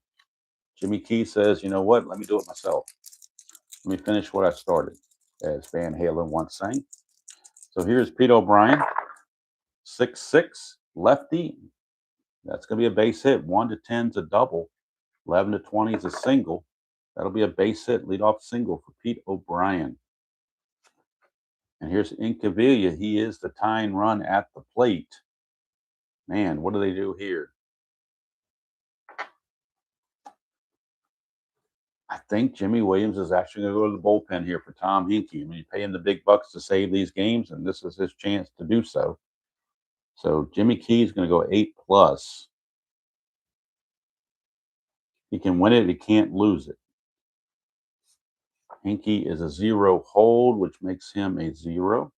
Speaker 1: Jimmy Key says, you know what, let me do it myself. Let me finish what I started, as Van Halen once sang. So here's Pete O'Brien, 6'6", lefty. That's going to be a base hit. 1 to 10's a double. 11 to 20 is a single. That'll be a base hit, leadoff single for Pete O'Brien. And here's Incaviglia. He is the tying run at the plate. Man, what do they do here? I think Jimmy Williams is actually going to go to the bullpen here for Tom Hinkie. I mean, you pay him the big bucks to save these games, and this is his chance to do so. So Jimmy Key is going to go 8+. He can win it. He can't lose it. Hinkie is a 0 hold, which makes him a 0.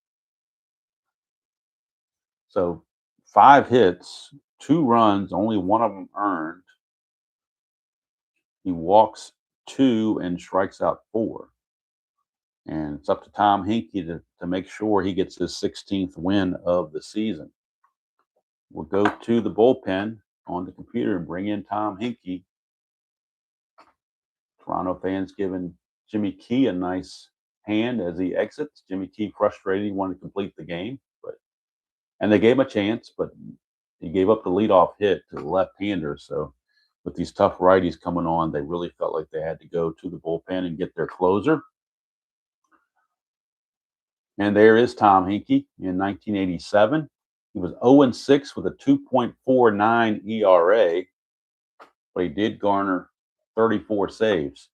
Speaker 1: So 5 hits, 2 runs, only 1 of them earned. He walks 2 and strikes out 4. And it's up to Tom Hinkie to make sure he gets his 16th win of the season. We'll go to the bullpen on the computer and bring in Tom Hinkie. Toronto fans giving Jimmy Key a nice hand as he exits. Jimmy Key frustrated. He wanted to complete the game, and they gave him a chance, but he gave up the leadoff hit to the left-hander. So with these tough righties coming on, they really felt like they had to go to the bullpen and get their closer. And there is Tom Hinkie in 1987. He was 0-6 with a 2.49 ERA, but he did garner 34 saves.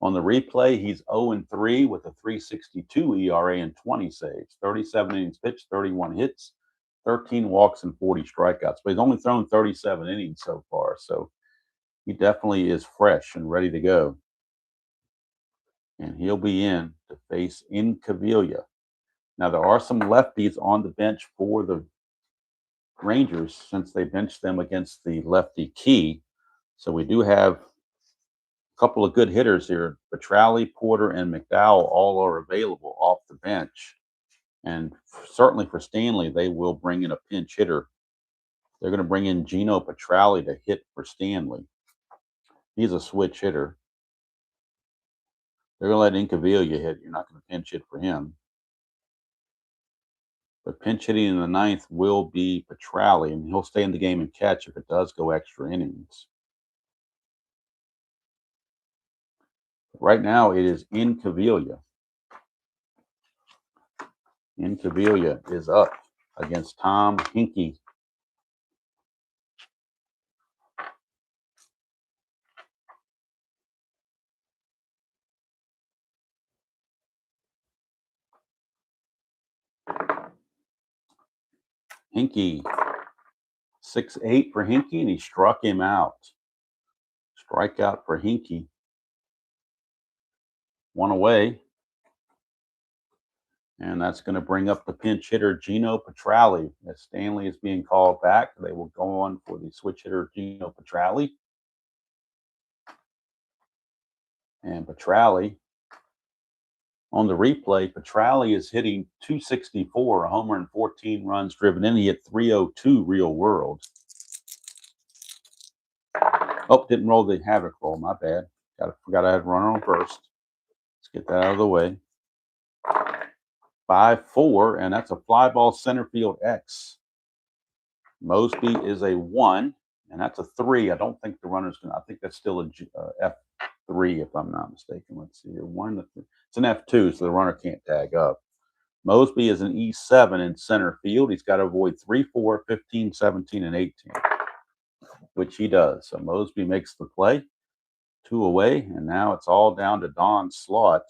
Speaker 1: On the replay, he's 0-3 with a 3.62 ERA and 20 saves, 37 innings pitched, 31 hits, 13 walks, and 40 strikeouts. But he's only thrown 37 innings so far, so he definitely is fresh and ready to go. And he'll be in to face Incaviglia. Now, there are some lefties on the bench for the Rangers since they benched them against the lefty Key. So we do have a couple of good hitters here. Petrali, Porter, and McDowell all are available off the bench. And certainly for Stanley, they will bring in a pinch hitter. They're going to bring in Gino Petrali to hit for Stanley. He's a switch hitter. They're going to let Incaviglia hit. You're not going to pinch hit for him. But pinch hitting in the ninth will be Petrali, and he'll stay in the game and catch if it does go extra innings. Right now, it is Incaviglia. Incaviglia is up against Tom Hinkie. Hinkie, 6'8" for Hinkie, and he struck him out. Strikeout for Hinkie. 1 away. And that's going to bring up the pinch hitter, Gino Petrali. As Stanley is being called back, they will go on for the switch hitter, Gino Petrali. And Petrali, on the replay, Petrali is hitting 264, a homer and 14 runs driven in. He hit 302 real world. Oh, didn't roll the havoc roll. My bad. Forgot I had runner on first. Let's get that out of the way. 5-4, and that's a fly ball center field X. Mosby is a 1, and that's a 3. I don't think the runner's going to, I think that's still a 3, if I'm not mistaken. Let's see here. It's an F2, so the runner can't tag up. Mosby is an E7 in center field. He's got to avoid 3, 4, 15, 17, and 18, which he does. So Mosby makes the play, 2 away, and now it's all down to Don Slaught.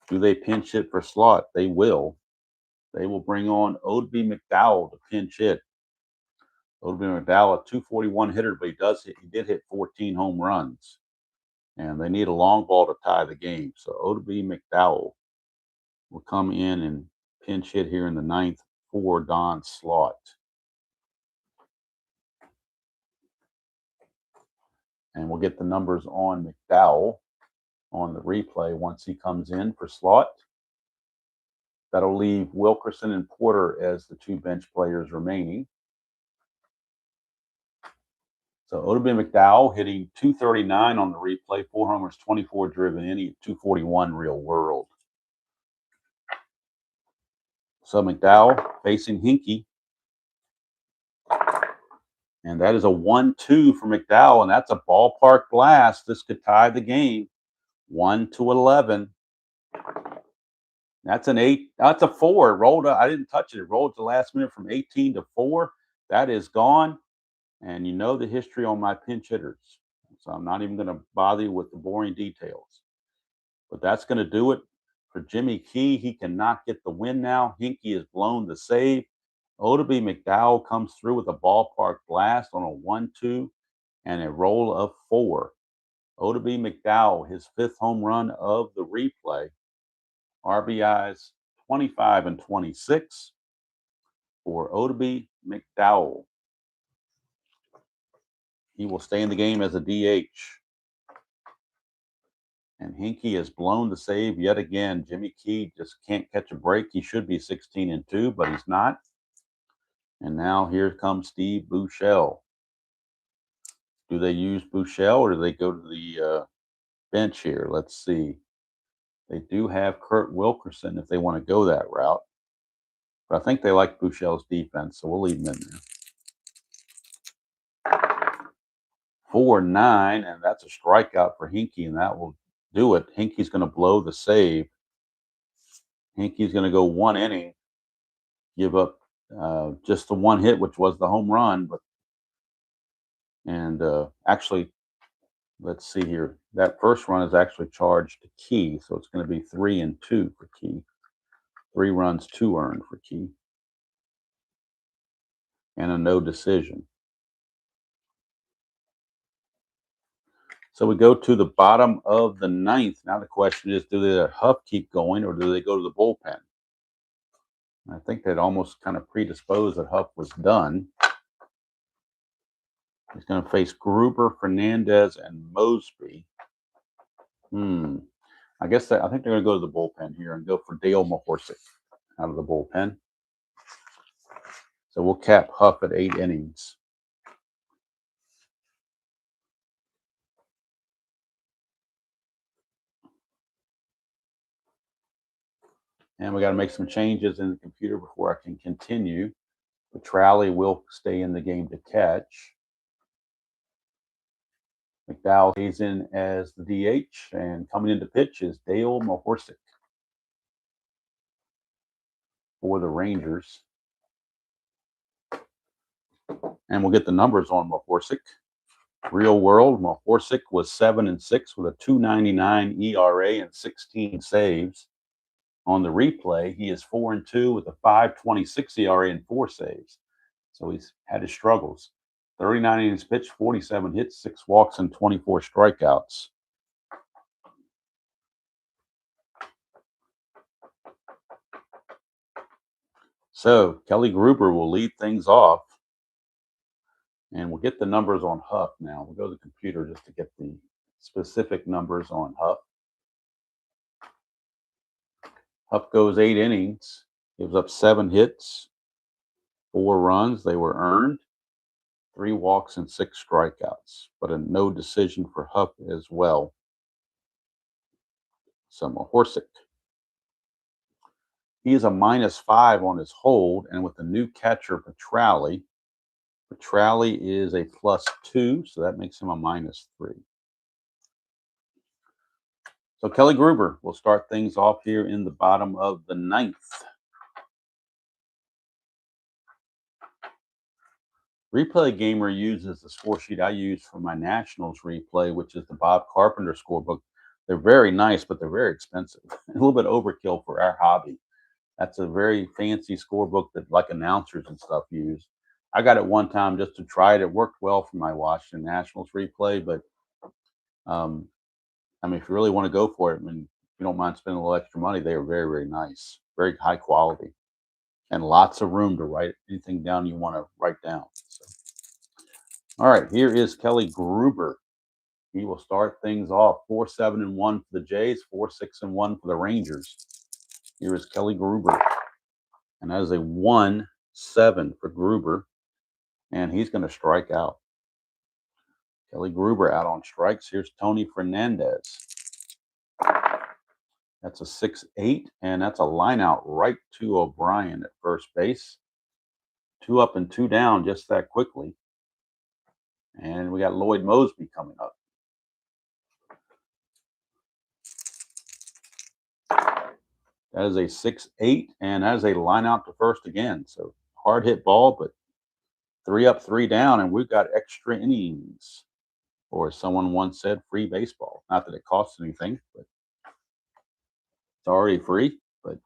Speaker 1: Do they pinch hit for Slaught? They will. They will bring on O-Matic McDowell to pinch hit. O-Matic McDowell, a 241 hitter, but he did hit 14 home runs. And they need a long ball to tie the game. So O-Matic McDowell will come in and pinch hit here in the 9th for Don Slaught. And we'll get the numbers on McDowell on the replay once he comes in for Slaught. That'll leave Wilkerson and Porter as the 2 bench players remaining. So O-Matic McDowell hitting 239 on the replay, 4 homers, 24 driven in, 241 real world. So McDowell facing Hinkie. And that is a 1-2 for McDowell, and that's a ballpark blast. This could tie the game. 1-11. That's an 8. That's a 4. It rolled. I didn't touch it. It rolled at the last minute from 18 to 4. That is gone. And you know the history on my pinch hitters. So I'm not even going to bother you with the boring details. But that's going to do it for Jimmy Key. He cannot get the win now. Hinkie has blown the save. O-Matic McDowell comes through with a ballpark blast on a 1-2 and a roll of 4. O-Matic McDowell, his 5th home run of the replay. RBIs 25 and 26 for O-Matic McDowell. He will stay in the game as a DH. And Hinkie has blown the save yet again. Jimmy Key just can't catch a break. He should be 16-2, but he's not. And now here comes Steve Buechele. Do they use Buechele or do they go to the bench here? Let's see. They do have Kurt Wilkerson if they want to go that route. But I think they like Buechele's defense, so we'll leave him in there. 4-9, and that's a strikeout for Hinkie, and that will do it. Hinkie's going to blow the save. Hinkie's going to go 1 inning, give up just the 1 hit, which was the home run. Actually, let's see here. That first run is actually charged to Key, so it's going to be 3-2 for Key. 3 runs, 2 earned for Key. And a no decision. So we go to the bottom of the 9th. Now the question is, do they let Hough keep going or do they go to the bullpen? I think they'd almost kind of predispose that Hough was done. He's going to face Gruber, Fernandez, and Mosby. I think they're going to go to the bullpen here and go for Dale Mahorsic out of the bullpen. So we'll cap Hough at 8 innings. And we got to make some changes in the computer before I can continue. Petrali will stay in the game to catch. McDowell stays in as the DH, and coming into pitch is Dale Mahorsic for the Rangers. And we'll get the numbers on Mahorsic. Real world, Mahorsic was 7-6 with a 2.99 ERA and 16 saves. On the replay, he is 4-2 with a 5.26 ERA and 4 saves. So he's had his struggles. 39 innings pitched, 47 hits, 6 walks, and 24 strikeouts. So Kelly Gruber will lead things off. And we'll get the numbers on Hough now. We'll go to the computer just to get the specific numbers on Hough. Hough goes 8 innings, gives up 7 hits, 4 runs. They were earned, 3 walks, and 6 strikeouts, but a no decision for Hough as well. So Mahorsic. He is a -5 on his hold, and with the new catcher, Petrali is a +2, so that makes him a -3. So Kelly Gruber will start things off here in the bottom of the ninth. Replay Gamer uses the score sheet I use for my Nationals replay, which is the Bob Carpenter scorebook. They're very nice, but they're very expensive. A little bit overkill for our hobby. That's a very fancy scorebook that like announcers and stuff use. I got it one time just to try it. It worked well for my Washington Nationals replay, but I mean, if you really want to go for it, I mean, if you don't mind spending a little extra money, they are very, very nice, very high quality, and lots of room to write anything down you want to write down. So. All right, here is Kelly Gruber. He will start things off 4-7-1 for the Jays, 4-6-1 for the Rangers. Here is Kelly Gruber, and that is a 1-7 for Gruber, and he's going to strike out. Kelly Gruber out on strikes. Here's Tony Fernandez. That's a 6-8, and that's a line out right to O'Brien at first base. 2 up and 2 down just that quickly. And we got Lloyd Mosby coming up. That is a 6-8, and that is a line out to first again. So hard hit ball, but 3 up, 3 down, and we've got extra innings. Or as someone once said, free baseball. Not that it costs anything, but it's already free. But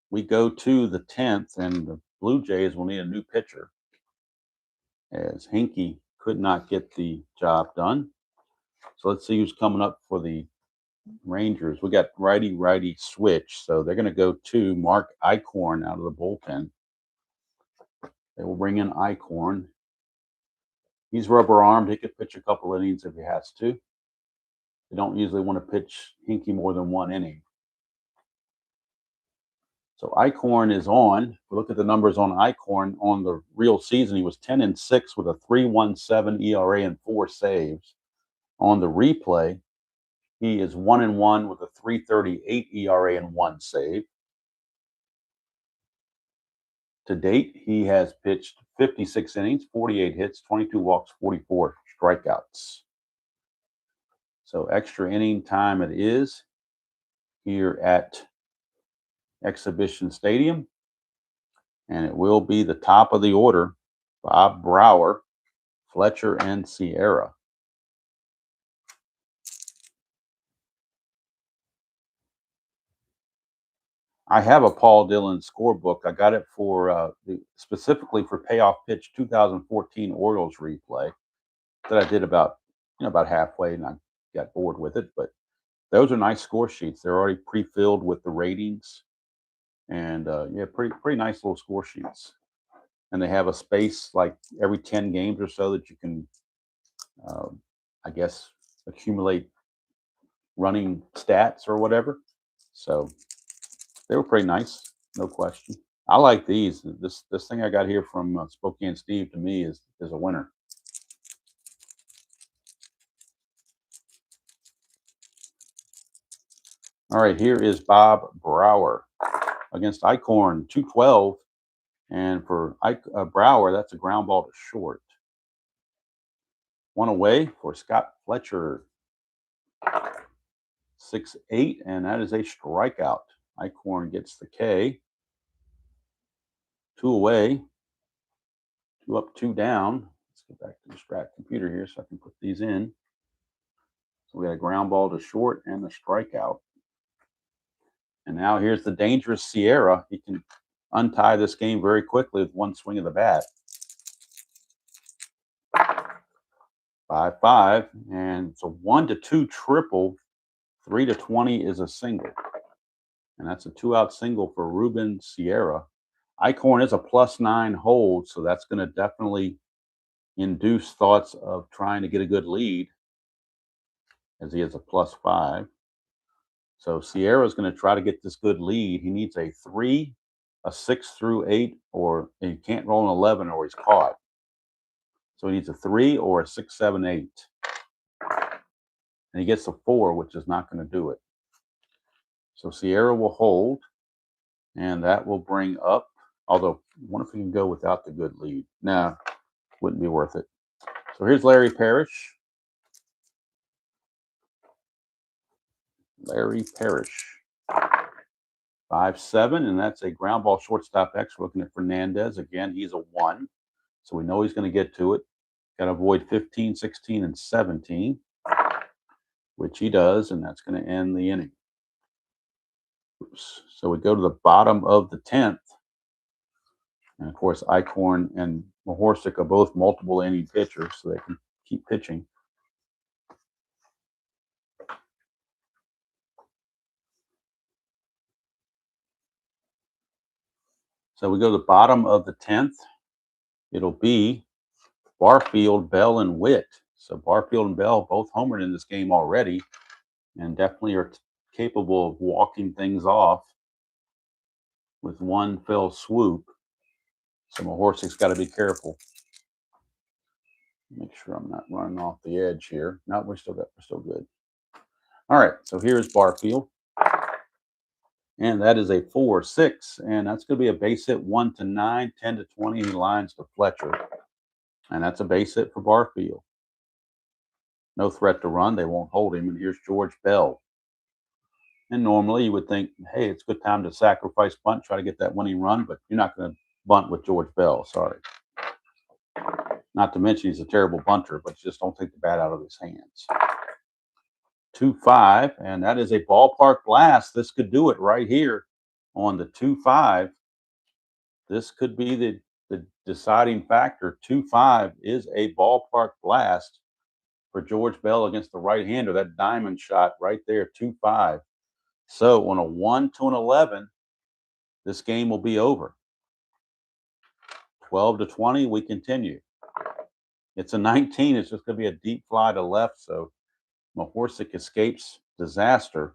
Speaker 1: we go to the 10th, and the Blue Jays will need a new pitcher, as Hinkie could not get the job done. So let's see who's coming up for the Rangers. We got righty switch, so they're going to go to Mark Eichhorn out of the bullpen. They will bring in Eichhorn. He's rubber armed. He could pitch a couple innings if he has to. They don't usually want to pitch Hinkie more than 1 inning. So Eichhorn is on. If we look at the numbers on Eichhorn on the real season, he was 10-6 with a 3.17 ERA and 4 saves. On the replay, he is 1-1 with a 3.38 ERA and 1 save. To date, he has pitched 56 innings, 48 hits, 22 walks, 44 strikeouts. So extra inning time it is here at Exhibition Stadium. And it will be the top of the order, Bob Brower, Fletcher, and Sierra. I have a Paul Dillon scorebook. I got it for specifically for Payoff Pitch 2014 Orioles replay that I did about halfway, and I got bored with it. But those are nice score sheets. They're already pre-filled with the ratings, and pretty nice little score sheets. And they have a space like every 10 games or so that you can, I guess, accumulate running stats or whatever. So they were pretty nice, no question. I like these. This thing I got here from Spokane Steve, to me, is a winner. All right, here is Bob Brower against Eichhorn, 2-12. And for Brower, that's a ground ball to short. 1 away for Scott Fletcher, 6-8, and that is a strikeout. Eichhorn gets the K. 2 away, 2 up, 2 down. Let's get back to the Strat computer here so I can put these in. So we got a ground ball to short and a strikeout. And now here's the dangerous Sierra. He can untie this game very quickly with 1 swing of the bat. 5-5, and it's a 1-2 triple. 3-20 is a single, and that's a 2-out single for Ruben Sierra. Eichhorn is a +9 hold, so that's going to definitely induce thoughts of trying to get a good lead, as he is a +5. So Sierra is going to try to get this good lead. He needs a 3, a 6 through 8, or he can't roll an 11 or he's caught. So he needs a 3 or a 6, 7, 8. And he gets a 4, which is not going to do it. So Sierra will hold, and that will bring up, although I wonder if we can go without the good lead. Nah, wouldn't be worth it. So here's Larry Parrish. Larry Parrish. 5-7, and that's a ground ball shortstop X. We're looking at Fernandez. Again, he's a 1, so we know he's going to get to it. Got to avoid 15, 16, and 17, which he does, and that's going to end the inning. Oops. So we go to the bottom of the 10th. And, of course, Eichhorn and Mahorsic are both multiple inning pitchers, so they can keep pitching. So we go to the bottom of the 10th. It'll be Barfield, Bell, and Witt. So Barfield and Bell both homered in this game already and definitely are capable of walking things off with one fell swoop. So Mahorsic's got to be careful. Make sure I'm not running off the edge here. No, we're still good. All right, so here's Barfield. And that is a 4-6, and that's going to be a base hit 1-9, 10-20. He lines to Fletcher, and that's a base hit for Barfield. No threat to run. They won't hold him. And here's George Bell. And normally you would think, hey, it's a good time to sacrifice bunt, try to get that winning run, but you're not going to bunt with George Bell. Sorry. Not to mention he's a terrible bunter, but just don't take the bat out of his hands. 2-5, and that is a ballpark blast. This could do it right here on the 2-5. This could be the deciding factor. 2-5 is a ballpark blast for George Bell against the right-hander. That diamond shot right there, 2-5. So on a 1-11, this game will be over. 12-20, we continue. It's a 19. It's just going to be a deep fly to left, so Mahorsic escapes disaster.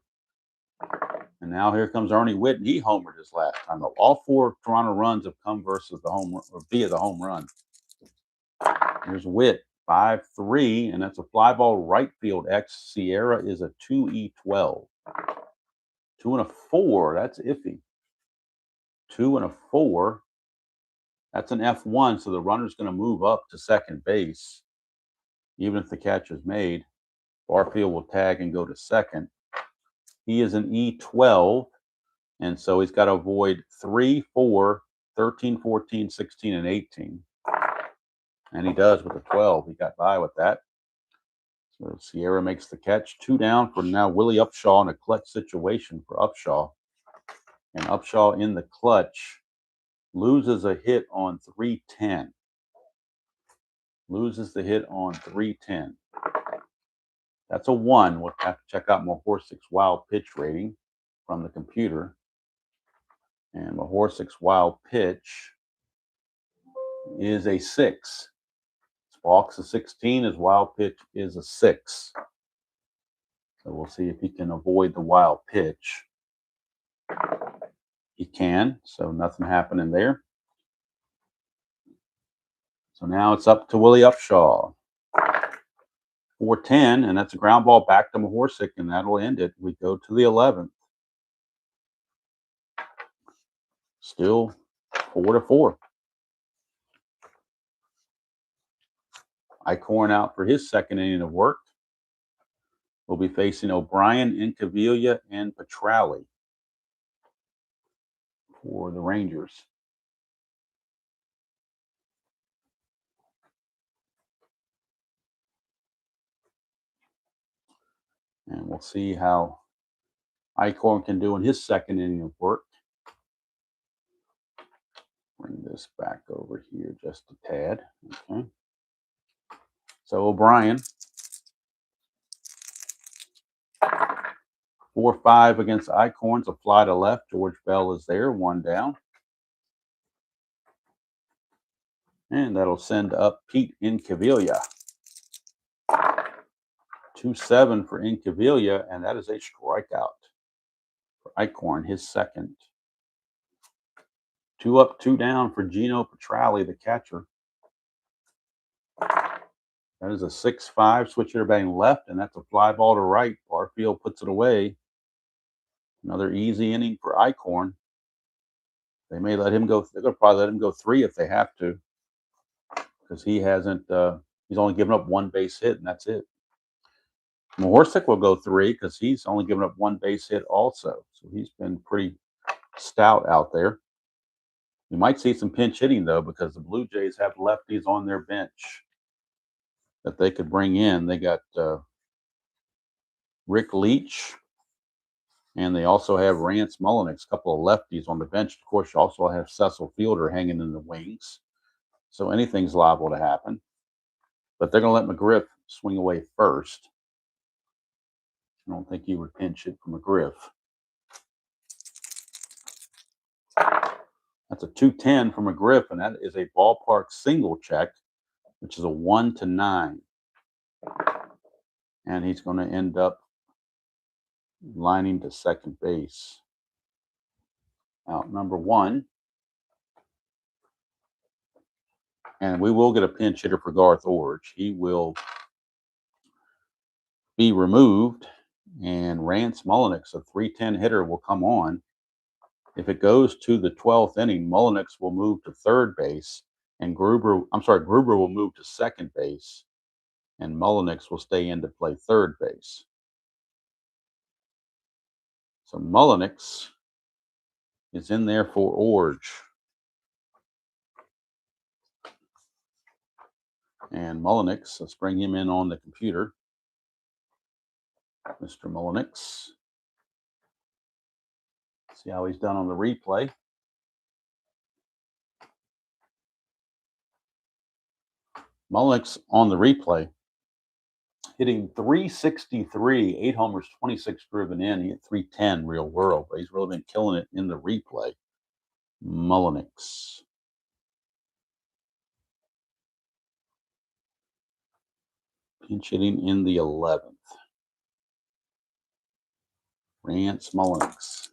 Speaker 1: And now here comes Ernie Witt, and he homered his last time. All 4 Toronto runs have come versus the home or via the home run. Here's Witt, 5-3, and that's a fly ball right field X. Sierra is a 2E12. 2 and a 4, that's iffy. 2 and a 4, that's an F1, so the runner's going to move up to second base, even if the catch is made. Barfield will tag and go to second. He is an E12, and so he's got to avoid 3, 4, 13, 14, 16, and 18. And he does with a 12. He got by with that. So Sierra makes the catch. 2 down for now Willie Upshaw in a clutch situation for Upshaw. And Upshaw in the clutch loses a hit on 3-10. Loses the hit on 3-10. That's a 1. We'll have to check out Mahorsic's wild pitch rating from the computer. And Mahorsic's wild pitch is a 6. Sparks a 16. His wild pitch is a 6. So we'll see if he can avoid the wild pitch. He can, so nothing happening there. So now it's up to Willie Upshaw. 4-10, and that's a ground ball back to Mahorsic, and that'll end it. We go to the 11th. Still 4-4. Eichhorn out for his second inning of work. We'll be facing O'Brien, Incaviglia, and Petrali for the Rangers. And we'll see how Eichhorn can do in his second inning of work. Bring this back over here just a tad. Okay. So O'Brien, 4-5 against Eichhorn's a fly to left. George Bell is there, 1 down. And that'll send up Pete Incaviglia. 2-7 for Incaviglia, and that is a strikeout for Eichhorn, his second. 2 up, 2 down for Gino Petrali, the catcher. That is a 6-5 switch hitter batting left, and that's a fly ball to right. Barfield puts it away. Another easy inning for Eichhorn. They may let him go. They're going to probably let him go 3 if they have to, because he hasn't. He's only given up 1 base hit, and that's it. Mahorsic will go 3 because he's only given up 1 base hit also. So he's been pretty stout out there. You might see some pinch hitting, though, because the Blue Jays have lefties on their bench that they could bring in. They got Rick Leach, and they also have Rance Mulliniks, a couple of lefties on the bench. Of course, you also have Cecil Fielder hanging in the wings. So anything's liable to happen. But they're going to let McGriff swing away first. I don't think you would pinch hit for McGriff. That's a 210 for McGriff, and that is a ballpark single check, which is a 1-9. And he's going to end up lining to second base. Out number 1. And we will get a pinch hitter for Garth Orge. He will be removed, and Rance Mulliniks, a 310 hitter, will come on. If it goes to the 12th inning, Mulliniks will move to third base, and Gruber will move to second base, and Mulliniks will stay in to play third base. So Mulliniks is in there for Orge. And Mulliniks, let's bring him in on the computer. Mr. Mulliniks. See how he's done on the replay. Mulliniks on the replay, hitting 363, 8 homers, 26 driven in. He hit 310 real world, but he's really been killing it in the replay. Mulliniks. Pinch hitting in the 11th. Rance Mulliniks.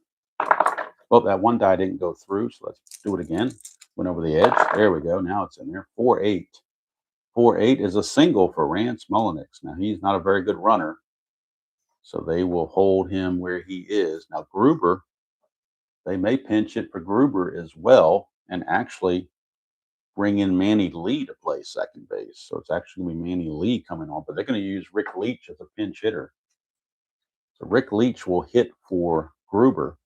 Speaker 1: Well, that one die didn't go through, so let's do it again. Went over the edge. There we go. Now it's in there. 4-8. 4-8 is a single for Rance Mulliniks. Now, he's not a very good runner, so they will hold him where he is. Now, Gruber, they may pinch it for Gruber as well and actually bring in Manny Lee to play second base. So it's actually going to be Manny Lee coming on, but they're going to use Rick Leach as a pinch hitter. So Rick Leach will hit for Gruber,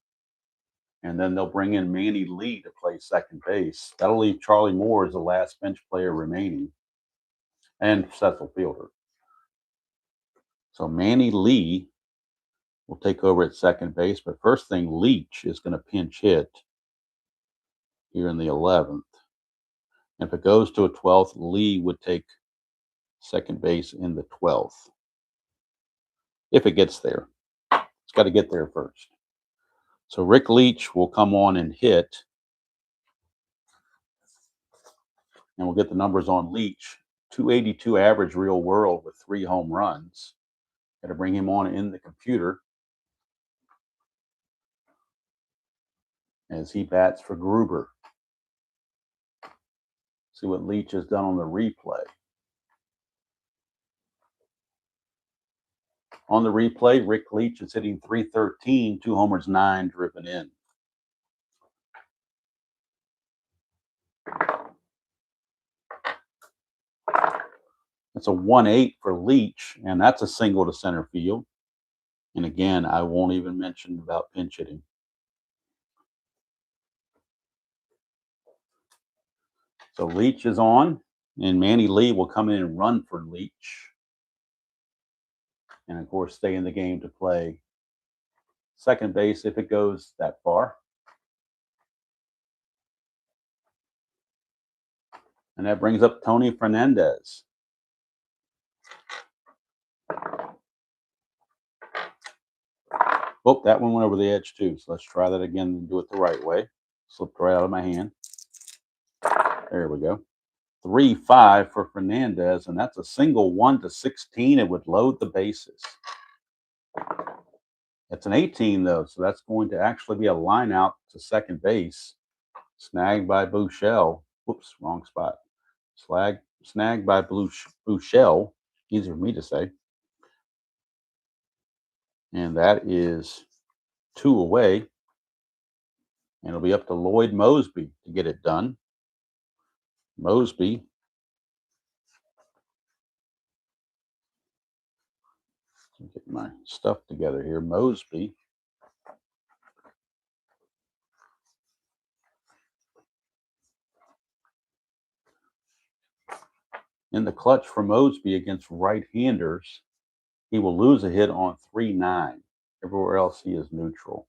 Speaker 1: and then they'll bring in Manny Lee to play second base. That'll leave Charlie Moore as the last bench player remaining, and Cecil Fielder. So Manny Lee will take over at second base, but first thing, Leach is going to pinch hit here in the 11th. If it goes to a 12th, Lee would take second base in the 12th. If it gets there. It's got to get there first. So Rick Leach will come on and hit. And we'll get the numbers on Leach. 282 average real world with 3 home runs. Got to bring him on in the computer as he bats for Gruber. See what Leach has done on the replay. On the replay, Rick Leach is hitting 313, 2 homers, 9 driven in. It's a 1-8 for Leach, and that's a single to center field. And again, I won't even mention about pinch hitting. So Leach is on, and Manny Lee will come in and run for Leach. And of course, stay in the game to play second base if it goes that far. And that brings up Tony Fernandez. Oh, that one went over the edge too. So let's try that again and do it the right way. Slipped right out of my hand. There we go. 3-5 for Fernandez, and that's a single 1-16. It would load the bases. It's an 18 though, so that's going to actually be a line out to second base. Snagged by Bouchel. Whoops, wrong spot. Snagged by Bouchel. Easier for me to say. And that is 2 away. And it'll be up to Lloyd Mosby to get it done. Mosby Get my stuff together here. Mosby. In the clutch for Mosby against right-handers, he will lose a hit on 3-9. Everywhere else, he is neutral.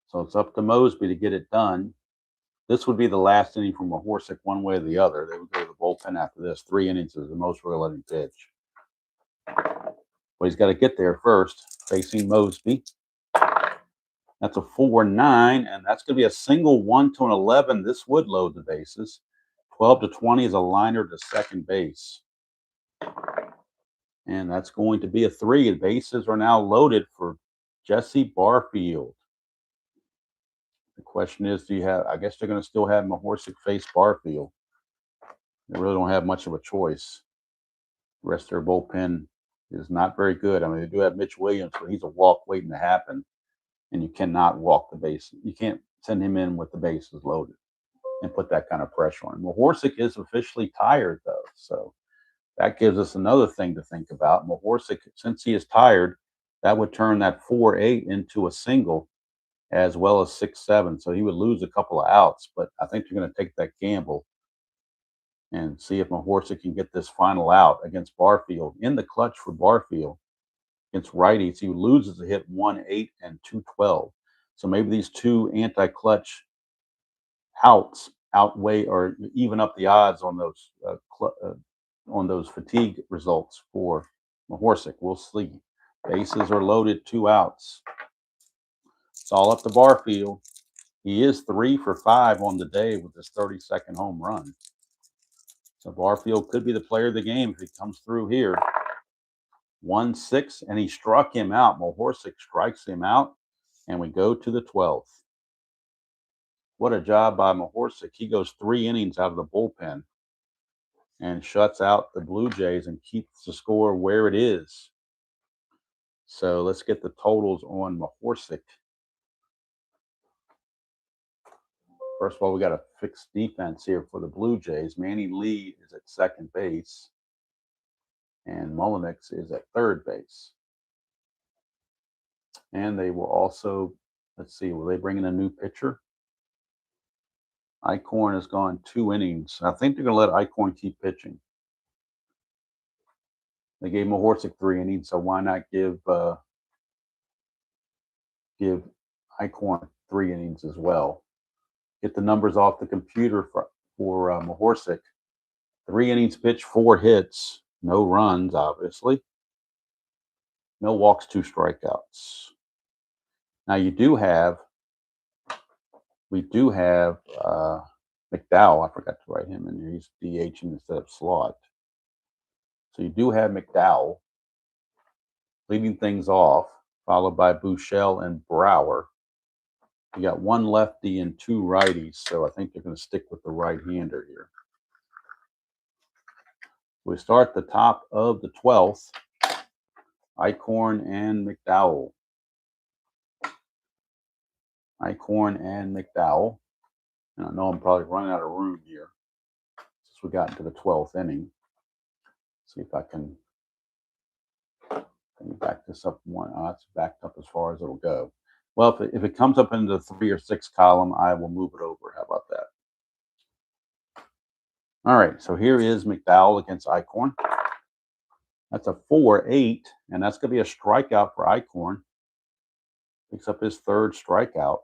Speaker 1: So it's up to Mosby to get it done. This would be the last inning from Mahorsic one way or the other. They would go to the bullpen after this. 3 innings is the most we're going to let him pitch. But he's got to get there first, facing Mosby. That's a 4-9, and that's going to be a single 1 to an 11. This would load the bases. 12 to 20 is a liner to second base. And that's going to be a 3. The bases are now loaded for Jesse Barfield. The question is, do you have, I guess they're going to still have Mahorsic face Barfield. They really don't have much of a choice. The rest of their bullpen is not very good. I mean, they do have Mitch Williams, but he's a walk waiting to happen. And you cannot walk the base. You can't send him in with the bases loaded and put that kind of pressure on him. Mahorsic is officially tired, though. So that gives us another thing to think about. Mahorsic, since he is tired, that would turn that 4-8 into a single, as well as 6-7. So he would lose a couple of outs, but I think they're going to take that gamble and see if Mahorsic can get this final out against Barfield. In the clutch for Barfield against righties, he loses a hit 1-8 and 2-12. So maybe these two anti-clutch outs outweigh or even up the odds on those fatigue results for Mahorsic. We'll see. Bases are loaded, 2 outs. It's all up to Barfield. He is 3 for 5 on the day with his 32nd home run. So Barfield could be the player of the game if he comes through here. 1-6, and he struck him out. Mahorsic strikes him out, and we go to the 12th. What a job by Mahorsic. He goes 3 innings out of the bullpen and shuts out the Blue Jays and keeps the score where it is. So let's get the totals on Mahorsic. First of all, we got a fixed defense here for the Blue Jays. Manny Lee is at second base, and Mullenix is at third base. And they will also, let's see, will they bring in a new pitcher? Eichhorn has gone 2 innings. I think they're going to let Eichhorn keep pitching. They gave Mahorsic 3 innings, so why not give Eichhorn 3 innings as well? Get the numbers off the computer for Mahorsic. 3 innings pitched, 4 hits, no runs, obviously. No walks, 2 strikeouts. Now we do have McDowell. I forgot to write him in here. He's DH instead of slot. So you do have McDowell leading things off, followed by Buechele and Brower. You got 1 lefty and 2 righties, so I think they're going to stick with the right-hander here. We start the top of the 12th. Eichhorn and McDowell. Eichhorn and McDowell. And I know I'm probably running out of room here since we got into the 12th inning. See if I can back this up one. It's backed up as far as it'll go. Well, if it comes up into the 3 or 6 column, I will move it over. How about that? All right, so here is McDowell against Eichhorn. That's a 4-8, and that's going to be a strikeout for Eichhorn. Picks up his 3rd strikeout.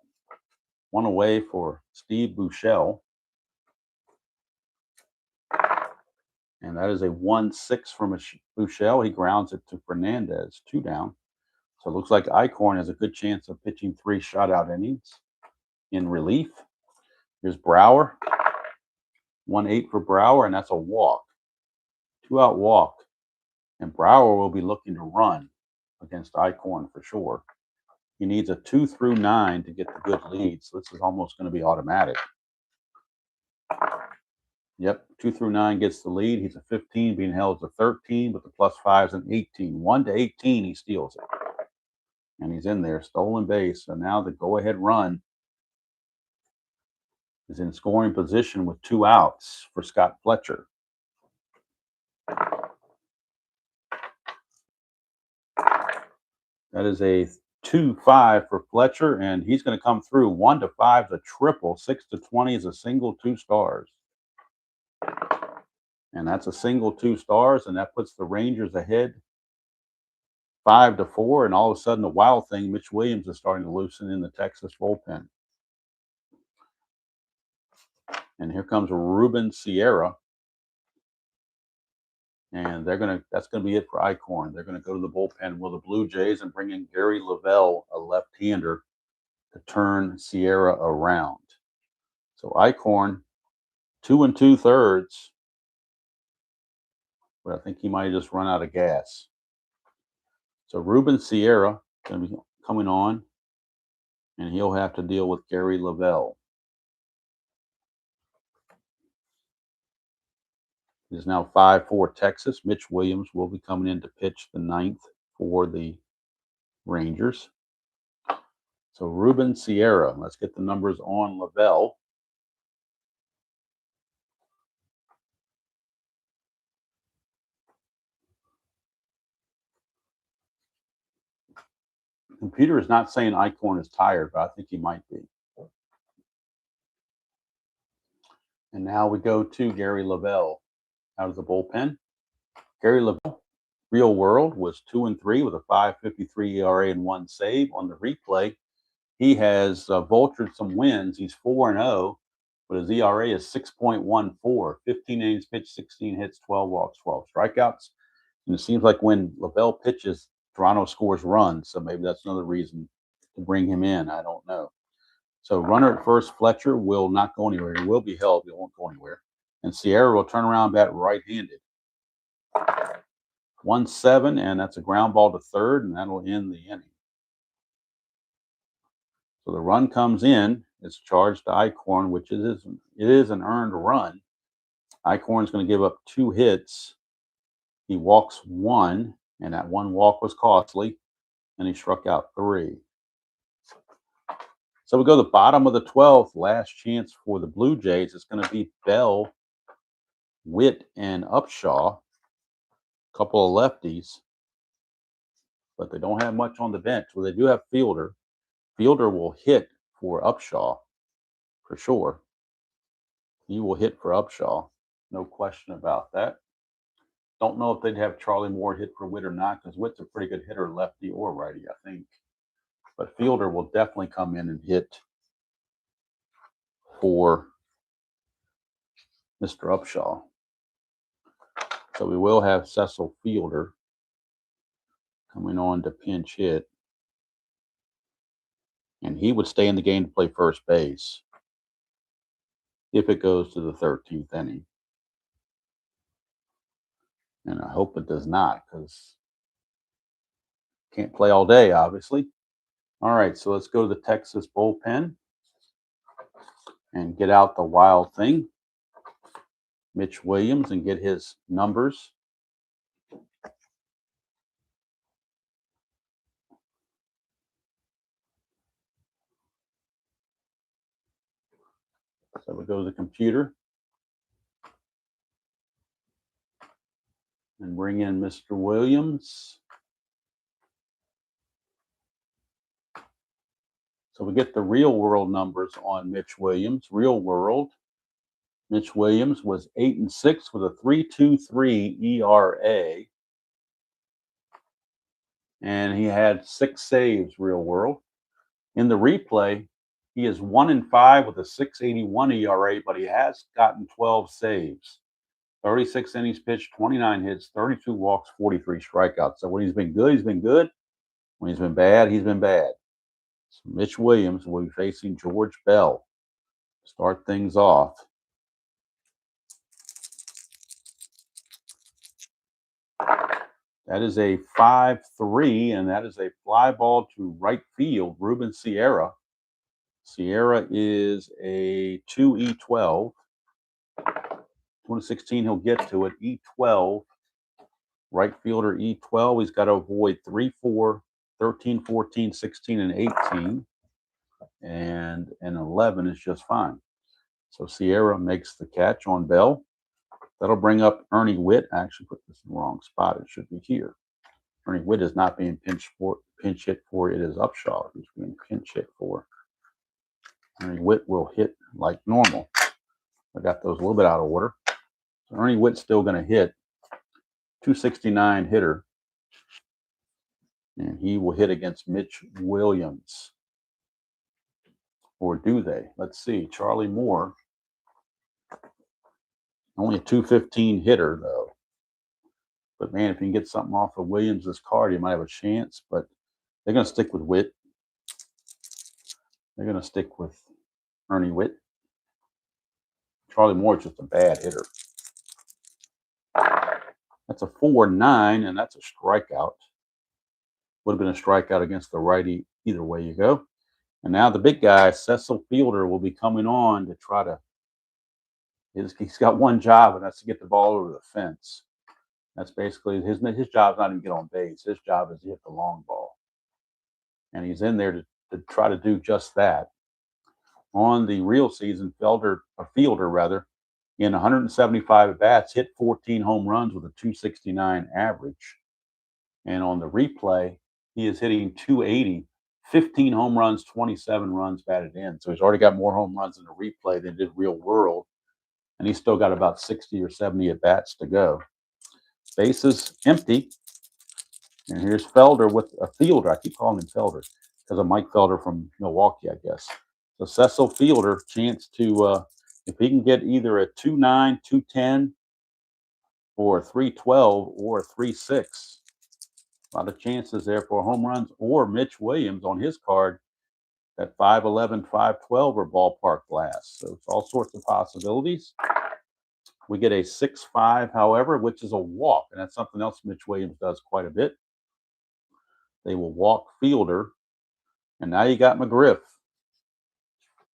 Speaker 1: 1 away for Steve Buechele. And that is a 1-6 from Buechele. He grounds it to Fernandez, 2 down. So it looks like Eichhorn has a good chance of pitching 3 shutout innings in relief. Here's Brower. 1-8 for Brower, and that's a walk. 2-out walk. And Brower will be looking to run against Eichhorn for sure. He needs a 2 through 9 to get the good lead. So this is almost going to be automatic. Yep, 2 through 9 gets the lead. He's a 15, being held as a 13, but the +5 is an 18. 1 to 18, he steals it. And he's in there, stolen base. So now the go-ahead run is in scoring position with 2 outs for Scott Fletcher. That is a 2-5 for Fletcher, and he's going to come through. 1 to 5 is a triple. 6 to 20 is a single 2 stars. And that's a single 2 stars, and that puts the Rangers ahead 5 to 4. And all of a sudden, the wild thing, Mitch Williams is starting to loosen in the Texas bullpen. And here comes Ruben Sierra. And that's gonna be it for Eichhorn. They're gonna go to the bullpen with the Blue Jays and bring in Gary Lavelle, a left-hander, to turn Sierra around. So Eichhorn, 2 2/3, but I think he might have just run out of gas. So Ruben Sierra gonna be coming on, and he'll have to deal with Gary Lavelle. It is now 5-4 Texas. Mitch Williams will be coming in to pitch the 9th for the Rangers. So Ruben Sierra, let's get the numbers on Lavelle. The computer is not saying Eichhorn is tired, but I think he might be. And now we go to Gary Lavelle out of the bullpen. Gary Lavelle, real world, was 2-3 with a 5.53 ERA and 1 save. On the replay, he has vultured some wins. He's 4-0, but his ERA is 6.14. 15 innings pitched, 16 hits, 12 walks, 12 strikeouts. And it seems like when Lavelle pitches, Toronto scores runs. So maybe that's another reason to bring him in. I don't know. So runner at first, Fletcher will not go anywhere. He will be held. He won't go anywhere. And Sierra will turn around, bat right-handed. 1-7, and that's a ground ball to third, and that'll end the inning. So the run comes in. It's charged to Eichhorn, which it is an earned run. Eichhorn's going to give up 2 hits. He walks 1, and that 1 walk was costly, and he struck out 3. So we go to the bottom of the 12th, last chance for the Blue Jays. It's going to be Bell, Witt, and Upshaw. A couple of lefties, but they don't have much on the bench. Well, they do have Fielder. Fielder will hit for Upshaw for sure. He will hit for Upshaw. No question about that. Don't know if they'd have Charlie Moore hit for Witt or not, because Witt's a pretty good hitter, lefty or righty, I think. But Fielder will definitely come in and hit for Mr. Upshaw. So we will have Cecil Fielder coming on to pinch hit. And he would stay in the game to play first base if it goes to the 13th inning. And I hope it does not, because can't play all day, obviously. All right, so let's go to the Texas bullpen and get out the wild thing, Mitch Williams, and get his numbers. So we go to the computer and bring in Mr. Williams. So we get the real world numbers on Mitch Williams. Real world, Mitch Williams was 8-6 with a 3.23 ERA. And he had 6 saves, real world. In the replay, he is 1-5 with a 6.81 ERA, but he has gotten 12 saves. 36 innings pitched, 29 hits, 32 walks, 43 strikeouts. So when he's been good, he's been good. When he's been bad, he's been bad. So Mitch Williams will be facing George Bell to start things off. That is a 5-3, and that is a fly ball to right field. Ruben Sierra. Sierra is a 2E12. 2016, he'll get to it. E12. Right fielder E12. He's got to avoid 3-4, 13, 14, 16, and 18. And an 11 is just fine. So Sierra makes the catch on Bell. That'll bring up Ernie Witt. I actually put this in the wrong spot. It should be here. Ernie Whitt is not being pinch hit for. It is Upshaw who's being pinch hit for. Ernie Whitt will hit like normal. I got those a little bit out of order. So Ernie Whitt's still going to hit. 269 hitter. And he will hit against Mitch Williams. Or do they? Let's see. Charlie Moore. Only a 215 hitter, though. But, man, if you can get something off of Williams' card, you might have a chance. But they're going to stick with Whitt. They're going to stick with Ernie Whitt. Charlie Moore is just a bad hitter. That's a 4-9, and that's a strikeout. Would have been a strikeout against the righty either way you go. And now the big guy, Cecil Fielder, will be coming on to try to – he's got one job, and that's to get the ball over the fence. That's basically his job is not even to get on base. His job is to hit the long ball. And he's in there to try to do just that. On the real season, Fielder, in 175 at-bats, hit 14 home runs with a 269 average. And on the replay, he is hitting 280, 15 home runs, 27 runs batted in. So he's already got more home runs in the replay than did real world. And he's still got about 60 or 70 at-bats to go. Bases empty. And here's Felder with a Fielder. I keep calling him Felder because of Mike Felder from Milwaukee, I guess. So Cecil Fielder, chance to, if he can get either a 2.9, 2.10, or a 3.12, or a 3.6, a lot of chances there for home runs, or Mitch Williams on his card at 5.11, 5.12 or ballpark glass. So it's all sorts of possibilities. We get a 6.5, however, which is a walk, and that's something else Mitch Williams does quite a bit. They will walk Fielder, and now you got McGriff.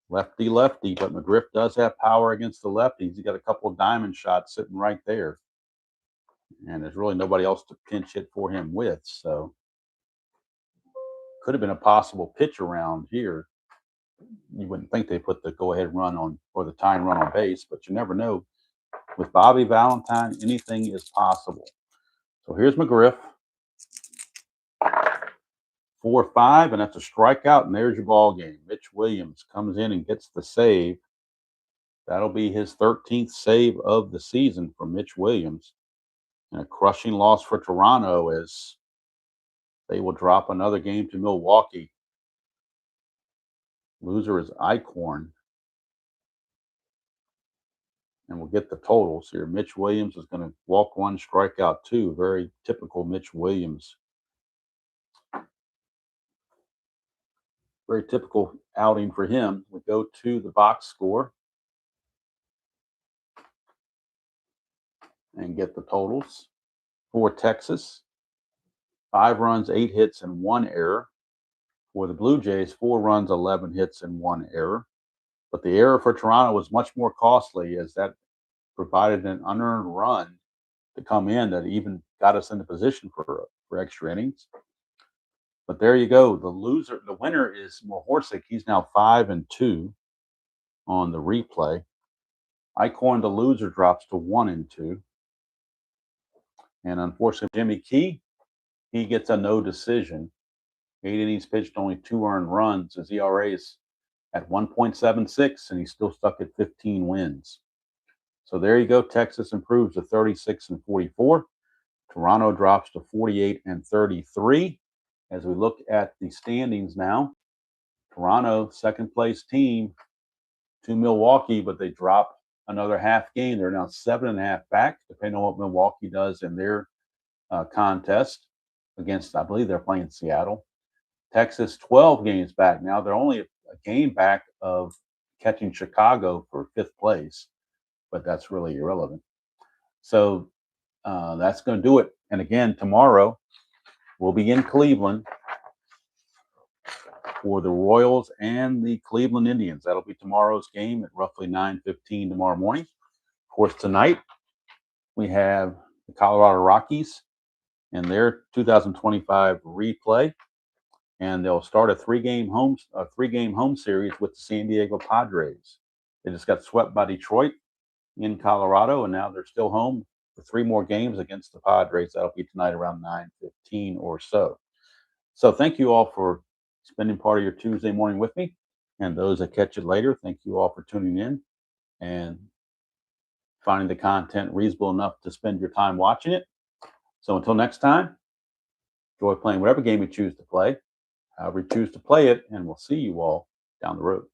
Speaker 1: Lefty, but McGriff does have power against the lefties. He's got a couple of diamond shots sitting right there. And there's really nobody else to pinch hit for him with. So could have been a possible pitch around here. You wouldn't think they put the go-ahead run on or the tying run on base, but you never know. With Bobby Valentine, anything is possible. So here's McGriff. 4-5, and that's a strikeout, and there's your ball game. Mitch Williams comes in and gets the save. That'll be his 13th save of the season for Mitch Williams. And a crushing loss for Toronto as they will drop another game to Milwaukee. Loser is Eichhorn. And we'll get the totals here. Mitch Williams is going to walk one, strike out two. Very typical Mitch Williams. Very typical outing for him. We go to the box score and get the totals for Texas. 5 runs, 8 hits, and 1 error. For the Blue Jays, 4 runs, 11 hits, and 1 error. But the error for Toronto was much more costly as that provided an unearned run to come in that even got us into position for extra innings. But there you go. The winner is Mohorsic. He's now 5-2 on the replay. Eichhorn, the loser, drops to 1-2. And unfortunately, Jimmy Key, he gets a no decision. 8 innings pitched, only 2 earned runs. His ERA is at 1.76, and he's still stuck at 15 wins. So there you go. Texas improves to 36-44. Toronto drops to 48-33. As we look at the standings now, Toronto, second place team to Milwaukee, but they drop another half game. They're now 7.5 back, depending on what Milwaukee does in their contest against, I believe they're playing Seattle. Texas, 12 games back now. They're only a game back of catching Chicago for 5th place, but that's really irrelevant. So that's going to do it. And again, tomorrow, we'll be in Cleveland for the Royals and the Cleveland Indians. That'll be tomorrow's game at roughly 9:15 tomorrow morning. Of course, tonight we have the Colorado Rockies and their 2025 replay, and they'll start a 3-game home series with the San Diego Padres. They just got swept by Detroit in Colorado, and now they're still home for 3 more games against the Padres. That'll be tonight around 9:15 or so. So thank you all for spending part of your Tuesday morning with me. And those that catch it later, thank you all for tuning in and finding the content reasonable enough to spend your time watching it. So until next time, enjoy playing whatever game you choose to play, however you choose to play it, and we'll see you all down the road.